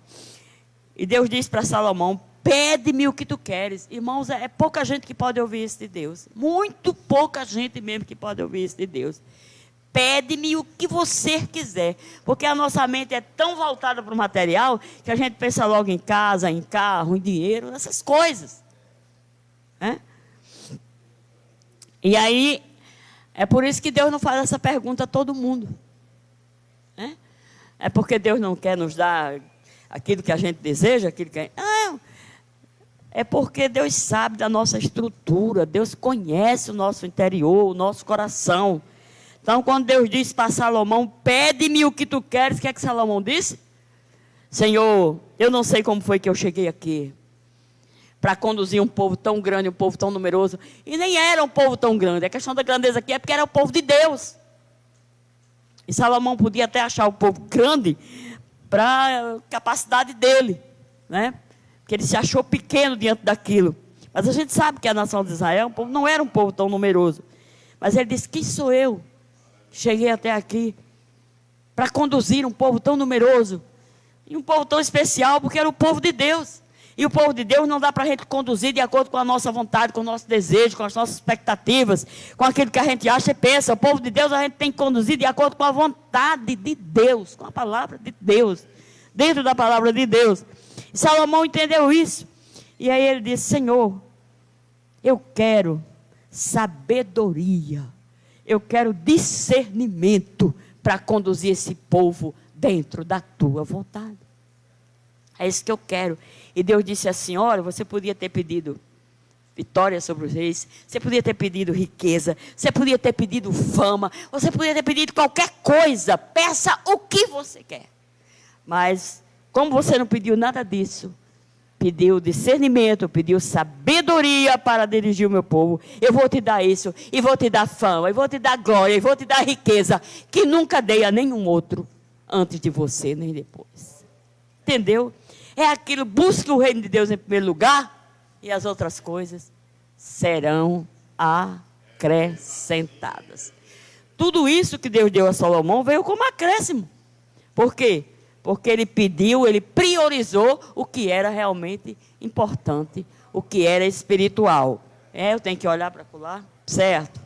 e Deus diz para Salomão: pede-me o que tu queres. Irmãos, é pouca gente que pode ouvir isso de Deus, muito pouca gente mesmo que pode ouvir isso de Deus. Pede-me o que você quiser. Porque a nossa mente é tão voltada para o material que a gente pensa logo em casa, em carro, em dinheiro, nessas coisas. E aí, é por isso que Deus não faz essa pergunta a todo mundo. É porque Deus não quer nos dar aquilo que a gente deseja, aquilo que não. É porque Deus sabe da nossa estrutura, Deus conhece o nosso interior, o nosso coração. Então, quando Deus disse para Salomão: pede-me o que tu queres, o que é que Salomão disse? Senhor, eu não sei como foi que eu cheguei aqui para conduzir um povo tão grande, um povo tão numeroso. E nem era um povo tão grande. A questão da grandeza aqui é porque era o povo de Deus. E Salomão podia até achar o povo grande para a capacidade dele, porque ele se achou pequeno diante daquilo. Mas a gente sabe que a nação de Israel não era um povo tão numeroso. Mas ele disse: quem sou eu? Cheguei até aqui para conduzir um povo tão numeroso e um povo tão especial, porque era o povo de Deus. E o povo de Deus não dá para a gente conduzir de acordo com a nossa vontade, com o nosso desejo, com as nossas expectativas, com aquilo que a gente acha e pensa. O povo de Deus a gente tem que conduzir de acordo com a vontade de Deus, com a palavra de Deus, dentro da palavra de Deus. E Salomão entendeu isso. E aí ele disse: Senhor, eu quero sabedoria. Eu quero discernimento para conduzir esse povo dentro da tua vontade. É isso que eu quero. E Deus disse assim: olha, você podia ter pedido vitória sobre os reis, você podia ter pedido riqueza, você podia ter pedido fama, você podia ter pedido qualquer coisa, peça o que você quer. Mas, como você não pediu nada disso, pediu discernimento, pediu sabedoria para dirigir o meu povo, eu vou te dar isso, e vou te dar fama, e vou te dar glória, e vou te dar riqueza, que nunca dei a nenhum outro antes de você, nem depois. Entendeu? É aquilo: busque o reino de Deus em primeiro lugar, e as outras coisas serão acrescentadas. Tudo isso que Deus deu a Salomão veio como acréscimo. Por quê? Porque ele pediu, ele priorizou o que era realmente importante, o que era espiritual. Eu tenho que olhar para lá, certo?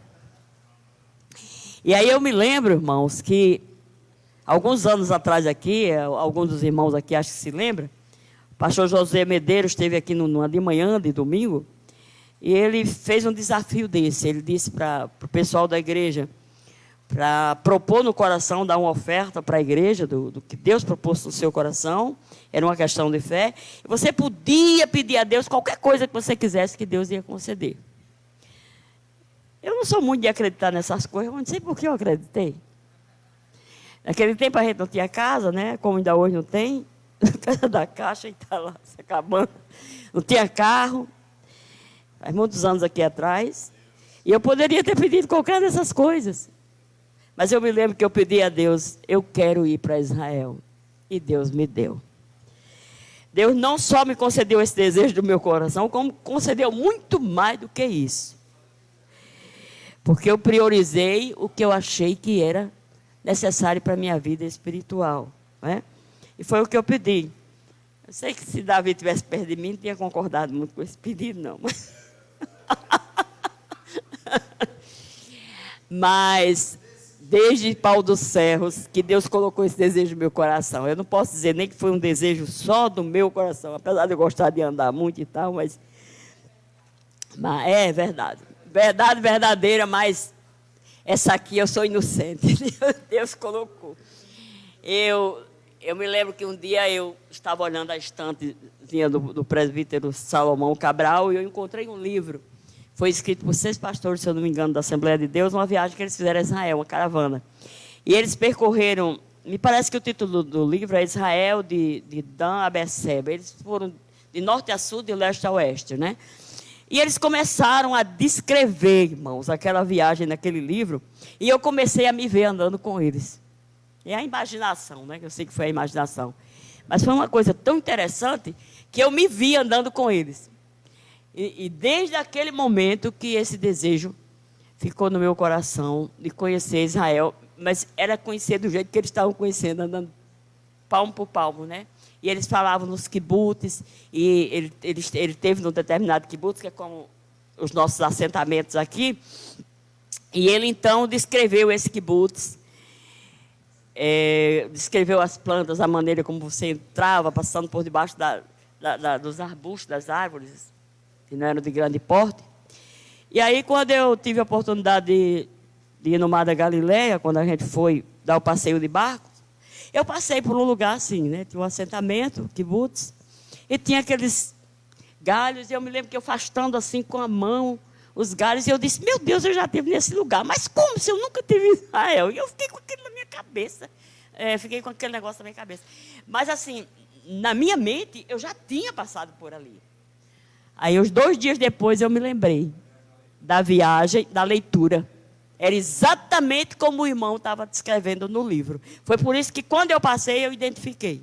E aí eu me lembro, irmãos, que alguns anos atrás aqui, alguns dos irmãos aqui acho que se lembram, o pastor José Medeiros esteve aqui numa de manhã, de domingo, e ele fez um desafio desse. Ele disse para o pessoal da igreja, para propor no coração, dar uma oferta para a igreja, do que Deus propôs no seu coração, era uma questão de fé. Você podia pedir a Deus qualquer coisa que você quisesse, que Deus ia conceder. Eu não sou muito de acreditar nessas coisas, mas não sei por que eu acreditei. Naquele tempo a gente não tinha casa, como ainda hoje não tem, casa da Caixa e está lá se acabando. Não tinha carro, faz muitos anos aqui atrás. E eu poderia ter pedido qualquer dessas coisas. Mas eu me lembro que eu pedi a Deus, eu quero ir para Israel. E Deus me deu. Deus não só me concedeu esse desejo do meu coração, como concedeu muito mais do que isso. Porque eu priorizei o que eu achei que era necessário para a minha vida espiritual. Né? E foi o que eu pedi. Eu sei que se Davi tivesse perto de mim, não tinha concordado muito com esse pedido, não. Mas, desde Pau dos Cerros, que Deus colocou esse desejo no meu coração. Eu não posso dizer nem que foi um desejo só do meu coração, apesar de eu gostar de andar muito e tal, mas é verdade. Verdade verdadeira, mas essa aqui eu sou inocente. Deus colocou. Eu me lembro que um dia eu estava olhando a estantezinha do presbítero Salomão Cabral e eu encontrei um livro. Foi escrito por 6 pastores, se eu não me engano, da Assembleia de Deus, uma viagem que eles fizeram a Israel, uma caravana. E eles percorreram, me parece que o título do livro é Israel de Dan a Berseba. Eles foram de norte a sul, de leste a oeste, né? E eles começaram a descrever, irmãos, aquela viagem naquele livro. E eu comecei a me ver andando com eles. É a imaginação, né? Eu sei que foi a imaginação. Mas foi uma coisa tão interessante que eu me vi andando com eles. E desde aquele momento que esse desejo ficou no meu coração de conhecer Israel. Mas era conhecer do jeito que eles estavam conhecendo, andando palmo por palmo, né? E eles falavam nos kibbutz, e ele teve num determinado kibbutz, que é como os nossos assentamentos aqui, e ele então descreveu esse kibbutz, descreveu as plantas, a maneira como você entrava, passando por debaixo dos arbustos, das árvores, que não eram de grande porte. E aí, quando eu tive a oportunidade de ir no Mar da Galileia, quando a gente foi dar o passeio de barco, eu passei por um lugar assim, né? Tinha um assentamento, kibbutz, e tinha aqueles galhos, e eu me lembro que eu afastando assim com a mão os galhos, e eu disse, meu Deus, eu já estive nesse lugar, mas como se eu nunca tive em Israel? E eu fiquei com aquilo na minha cabeça, fiquei com aquele negócio na minha cabeça. Mas assim, na minha mente, eu já tinha passado por ali. Aí, uns 2 dias depois, eu me lembrei da viagem, da leitura. Era exatamente como o irmão estava descrevendo no livro. Foi por isso que, quando eu passei, eu identifiquei.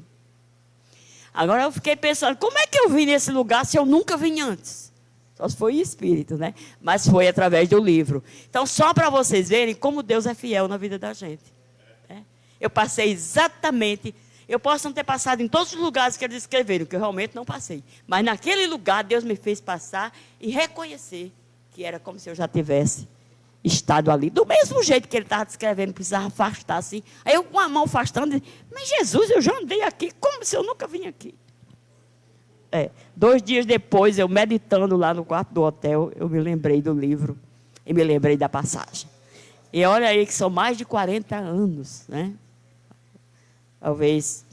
Agora, eu fiquei pensando, como é que eu vim nesse lugar se eu nunca vim antes? Só se foi espírito, né? Mas foi através do livro. Então, só para vocês verem como Deus é fiel na vida da gente. Né? Eu passei exatamente... Eu posso não ter passado em todos os lugares que eles escreveram, que eu realmente não passei. Mas naquele lugar, Deus me fez passar e reconhecer que era como se eu já tivesse estado ali. Do mesmo jeito que ele estava descrevendo, precisava afastar assim. Aí eu com a mão afastando, mas Jesus, eu já andei aqui, como se eu nunca vim aqui. 2 dias depois, eu meditando lá no quarto do hotel, eu me lembrei do livro e me lembrei da passagem. E olha aí que são mais de 40 anos, né? Talvez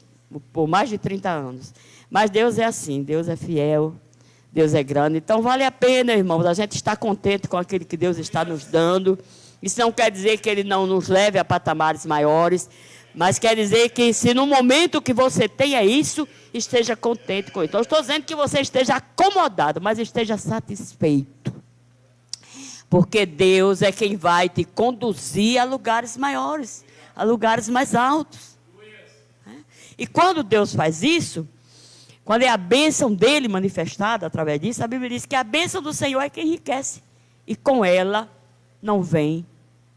por mais de 30 anos. Mas Deus é assim, Deus é fiel, Deus é grande. Então vale a pena, irmãos, a gente estar contente com aquilo que Deus está nos dando. Isso não quer dizer que Ele não nos leve a patamares maiores, mas quer dizer que se no momento que você tenha isso, esteja contente com isso. Então, eu estou dizendo que você esteja acomodado, mas esteja satisfeito. Porque Deus é quem vai te conduzir a lugares maiores, a lugares mais altos. E quando Deus faz isso, quando é a bênção dele manifestada através disso, a Bíblia diz que a bênção do Senhor é que enriquece. E com ela não vem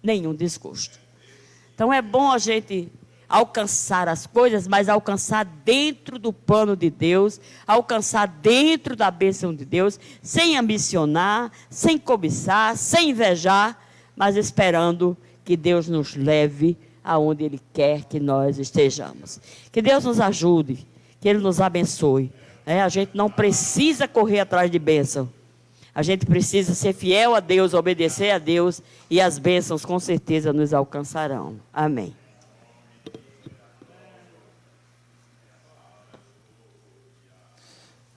nenhum desgosto. Então é bom a gente alcançar as coisas, mas alcançar dentro do plano de Deus, alcançar dentro da bênção de Deus, sem ambicionar, sem cobiçar, sem invejar, mas esperando que Deus nos leve aonde Ele quer que nós estejamos. Que Deus nos ajude, que Ele nos abençoe. A gente não precisa correr atrás de bênção. A gente precisa ser fiel a Deus, obedecer a Deus, e as bênçãos com certeza nos alcançarão. Amém.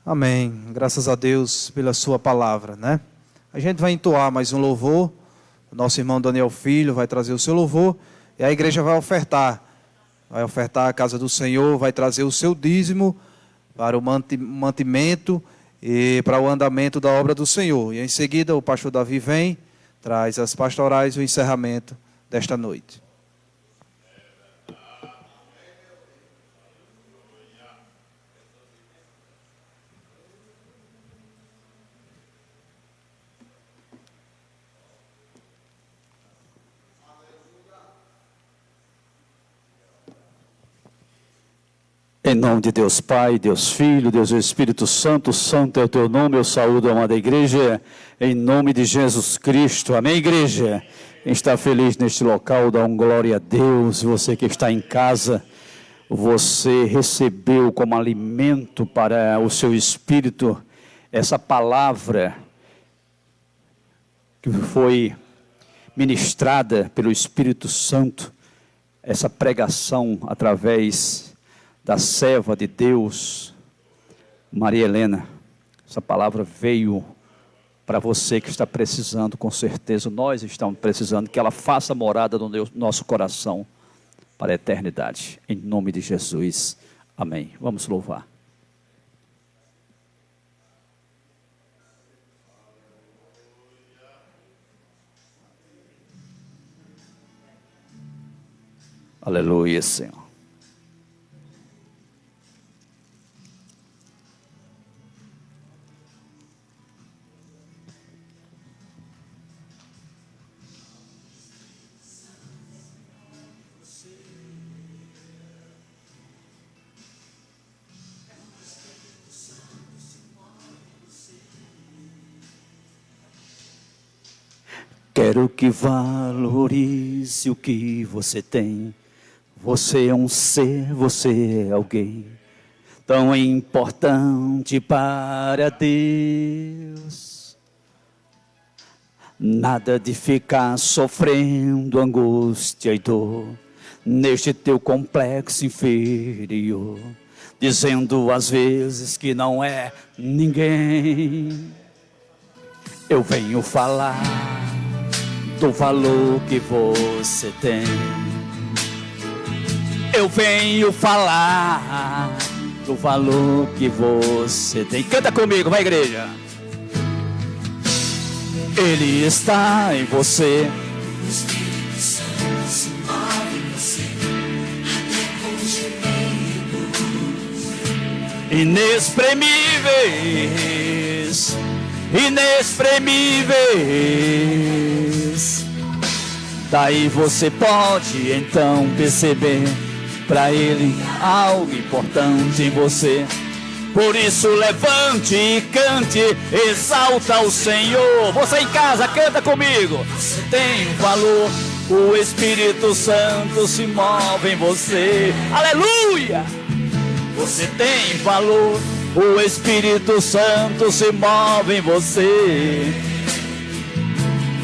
Amém. Graças a Deus pela sua palavra, né? A gente vai entoar mais um louvor. O nosso irmão Daniel Filho vai trazer o seu louvor. E a igreja vai ofertar a casa do Senhor, vai trazer o seu dízimo para o mantimento e para o andamento da obra do Senhor. E em seguida o pastor Davi vem, traz as pastorais e o encerramento desta noite. Em nome de Deus Pai, Deus Filho, Deus Espírito Santo, santo é o teu nome, eu saúdo a amada igreja, em nome de Jesus Cristo. Amém, igreja? Quem está feliz neste local, dá glória a Deus. Você que está em casa, você recebeu como alimento para o seu espírito essa palavra que foi ministrada pelo Espírito Santo, essa pregação através da serva de Deus, Maria Helena. Essa palavra veio para você que está precisando, com certeza nós estamos precisando, que ela faça morada no nosso coração para a eternidade, em nome de Jesus, amém. Vamos louvar. Aleluia, Senhor. Quero que valorize o que você tem. Você é um ser, você é alguém tão importante para Deus. Nada de ficar sofrendo angústia e dor neste teu complexo inferior, dizendo às vezes que não é ninguém. Eu venho falar do valor que você tem. Eu venho falar do valor que você tem. Canta comigo, vai, igreja. Ele está em você. Inexprimíveis, inexprimíveis. Daí você pode então perceber para ele algo importante em você. Por isso levante e cante, exalta o Senhor. Você em casa, canta comigo. Você tem valor, o Espírito Santo se move em você. Aleluia! Você tem valor, o Espírito Santo se move em você.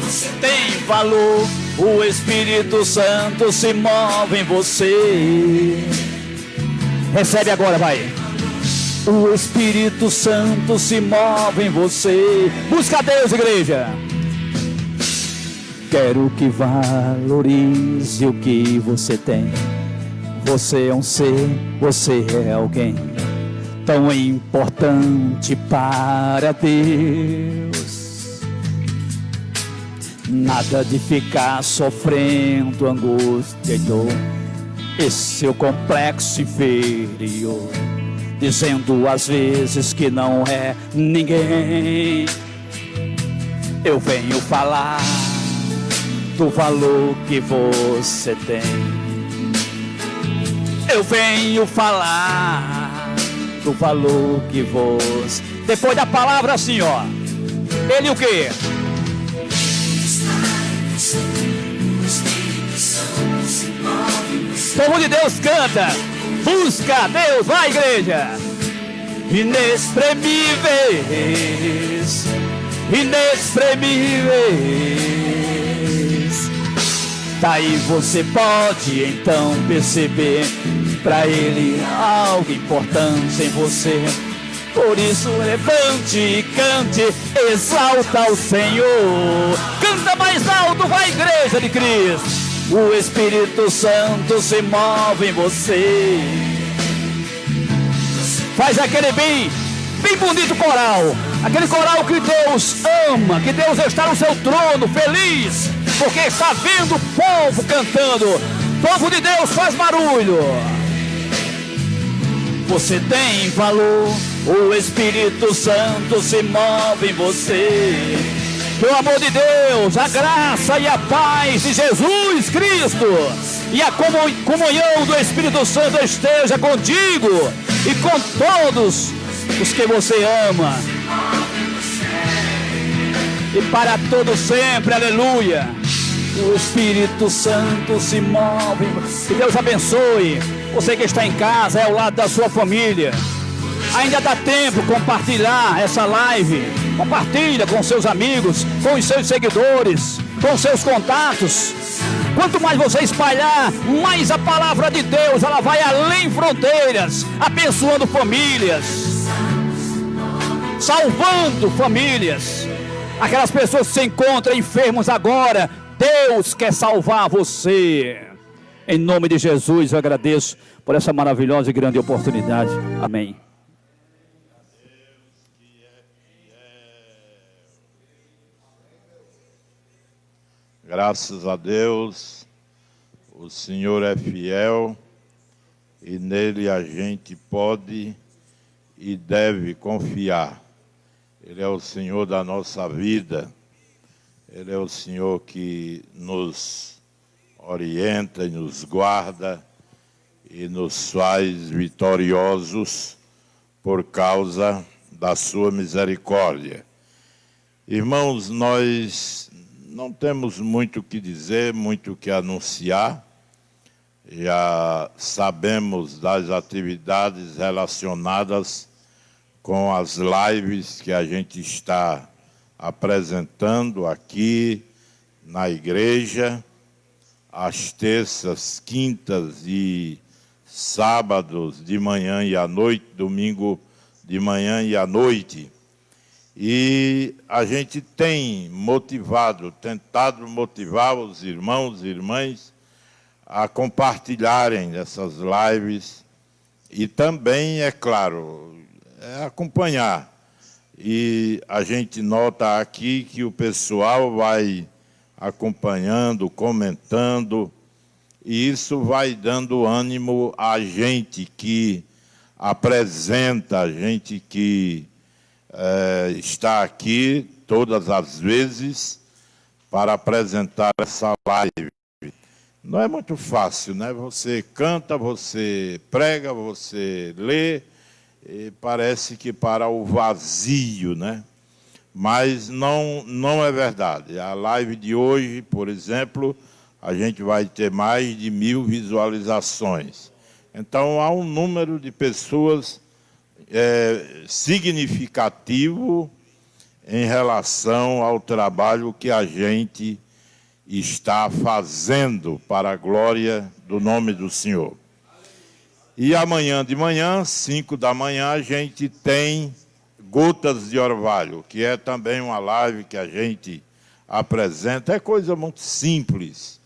Você tem valor, o Espírito Santo se move em você. Recebe agora, vai. O Espírito Santo se move em você. Busca a Deus, igreja. Quero que valorize o que você tem. Você é um ser, você é alguém tão importante para Deus. Nada de ficar sofrendo angústia e dor, esse seu complexo inferior, dizendo às vezes que não é ninguém. Eu venho falar do valor que você tem. Eu venho falar do valor que você... Depois da palavra assim, ó. Ele o quê? Povo de Deus canta. Busca Deus, vai, igreja. Inexprimíveis, inexprimíveis. Daí você pode então perceber para ele algo importante em você. Por isso levante e cante, exalta o Senhor. Canta mais alto, vai, igreja de Cristo. O Espírito Santo se move em você. Faz aquele bem bonito coral. Aquele coral que Deus ama, que Deus está no seu trono, feliz, porque está vendo o povo cantando. O povo de Deus faz barulho. Você tem valor, o Espírito Santo se move em você. Que o amor de Deus, a graça e a paz de Jesus Cristo e a comunhão do Espírito Santo esteja contigo e com todos os que você ama. E para todo sempre, aleluia. O Espírito Santo se move. Que Deus abençoe você que está em casa, é ao lado da sua família. Ainda dá tempo de compartilhar essa live. Compartilha com seus amigos, com os seus seguidores, com seus contatos. Quanto mais você espalhar, mais a palavra de Deus, ela vai além fronteiras, abençoando famílias, salvando famílias. Aquelas pessoas que se encontram enfermos agora, Deus quer salvar você. Em nome de Jesus, eu agradeço por essa maravilhosa e grande oportunidade. Amém. Graças a Deus, o Senhor é fiel e nele a gente pode e deve confiar. Ele é o Senhor da nossa vida, Ele é o Senhor que nos orienta e nos guarda e nos faz vitoriosos por causa da sua misericórdia. Irmãos, nós não temos muito o que dizer, muito o que anunciar. Já sabemos das atividades relacionadas com as lives que a gente está apresentando aqui na igreja, às terças, quintas e sábados de manhã e à noite, domingo de manhã e à noite. E a gente tem tentado motivar os irmãos e irmãs a compartilharem essas lives e também, é claro, acompanhar. E a gente nota aqui que o pessoal vai acompanhando, comentando, e isso vai dando ânimo a gente que apresenta, a gente que está aqui todas as vezes para apresentar essa live. Não é muito fácil, né? Você canta, você prega, você lê, e parece que para o vazio, né? Mas não é verdade. A live de hoje, por exemplo, a gente vai ter mais de 1000 visualizações. Então, há um número de pessoas significativo em relação ao trabalho que a gente está fazendo para a glória do nome do Senhor. E amanhã de manhã, 5 da manhã, a gente tem Gotas de Orvalho, que é também uma live que a gente apresenta. É coisa muito simples.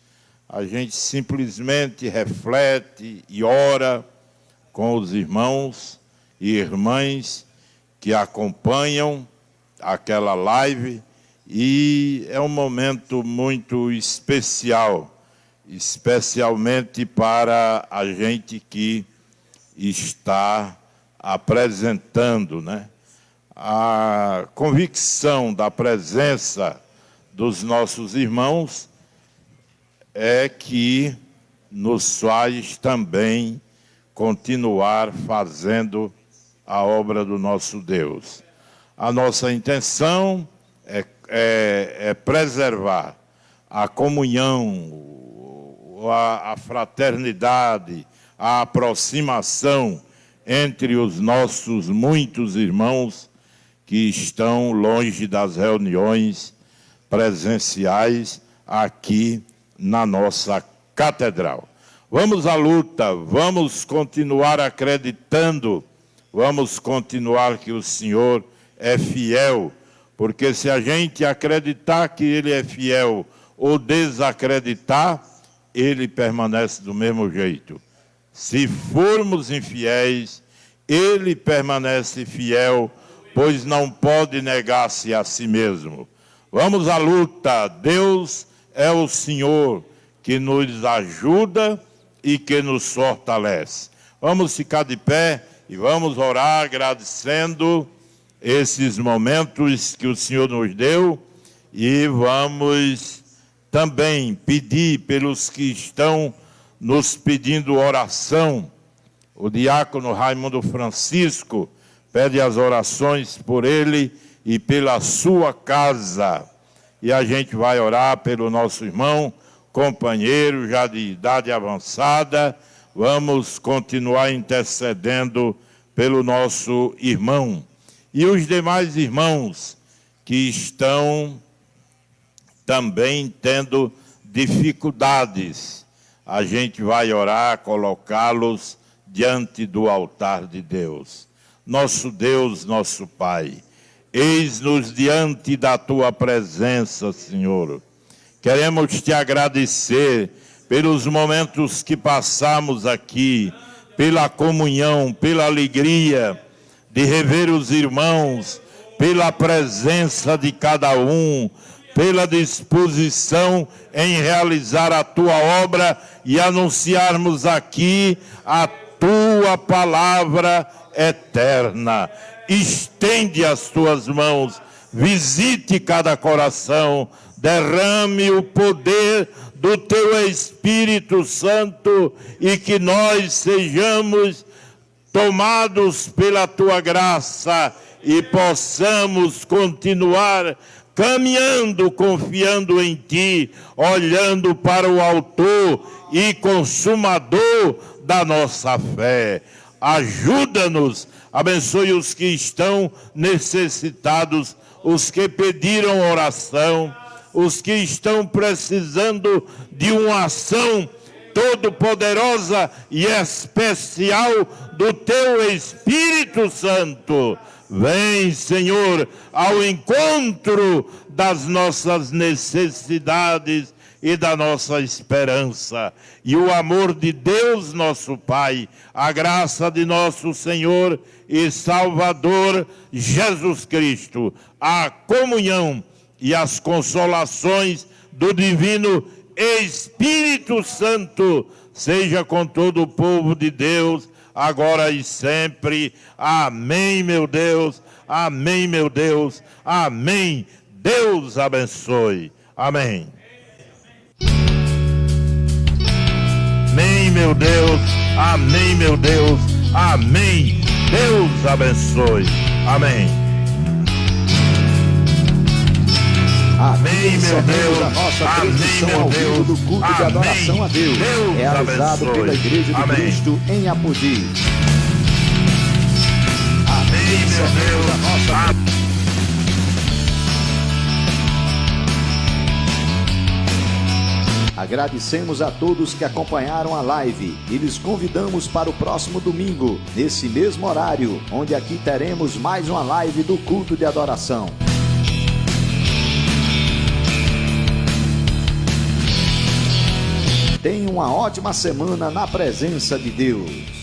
A gente simplesmente reflete e ora com os irmãos e irmãs que acompanham aquela live, e é um momento muito especial, especialmente para a gente que está apresentando, né? A convicção da presença dos nossos irmãos é que nos faz também continuar fazendo a obra do nosso Deus. A nossa intenção é preservar a comunhão, a fraternidade, a aproximação entre os nossos muitos irmãos que estão longe das reuniões presenciais aqui na nossa catedral. Vamos à luta, vamos continuar acreditando, vamos continuar que o Senhor é fiel, porque se a gente acreditar que Ele é fiel ou desacreditar, Ele permanece do mesmo jeito. Se formos infiéis, Ele permanece fiel, pois não pode negar-se a si mesmo. Vamos à luta. Deus é o Senhor que nos ajuda e que nos fortalece. Vamos ficar de pé e vamos orar agradecendo esses momentos que o Senhor nos deu, e vamos também pedir pelos que estão nos pedindo oração. O diácono Raimundo Francisco pede as orações por ele e pela sua casa. E a gente vai orar pelo nosso irmão, companheiro, já de idade avançada. Vamos continuar intercedendo pelo nosso irmão. E os demais irmãos que estão também tendo dificuldades, a gente vai orar, colocá-los diante do altar de Deus. Nosso Deus, nosso Pai, eis-nos diante da Tua presença, Senhor. Queremos Te agradecer pelos momentos que passamos aqui, pela comunhão, pela alegria de rever os irmãos, pela presença de cada um, pela disposição em realizar a Tua obra e anunciarmos aqui a Tua palavra eterna. Estende as Tuas mãos, visite cada coração, derrame o poder do Teu Espírito Santo e que nós sejamos tomados pela Tua graça e possamos continuar caminhando, confiando em Ti, olhando para o autor e consumador da nossa fé. Ajuda-nos, abençoe os que estão necessitados, os que pediram oração, os que estão precisando de uma ação todo-poderosa e especial do Teu Espírito Santo. Vem, Senhor, ao encontro das nossas necessidades e da nossa esperança. E o amor de Deus, nosso Pai, a graça de nosso Senhor e Salvador Jesus Cristo, a comunhão e as consolações do Divino Espírito Santo, seja com todo o povo de Deus, agora e sempre. Amém, meu Deus. Amém, meu Deus. Amém. Deus abençoe. Amém. Amém, meu Deus. Amém, meu Deus. Amém. Deus abençoe. Amém. Amém, meu Deus. A nossa transmissão ao vivo do culto de adoração a Deus, realizado pela Igreja de Cristo em Apodi. Amém, meu Deus. A nossa Agradecemos a todos que acompanharam a live e lhes convidamos para o próximo domingo, nesse mesmo horário, onde aqui teremos mais uma live do culto de adoração. Tenha uma ótima semana na presença de Deus.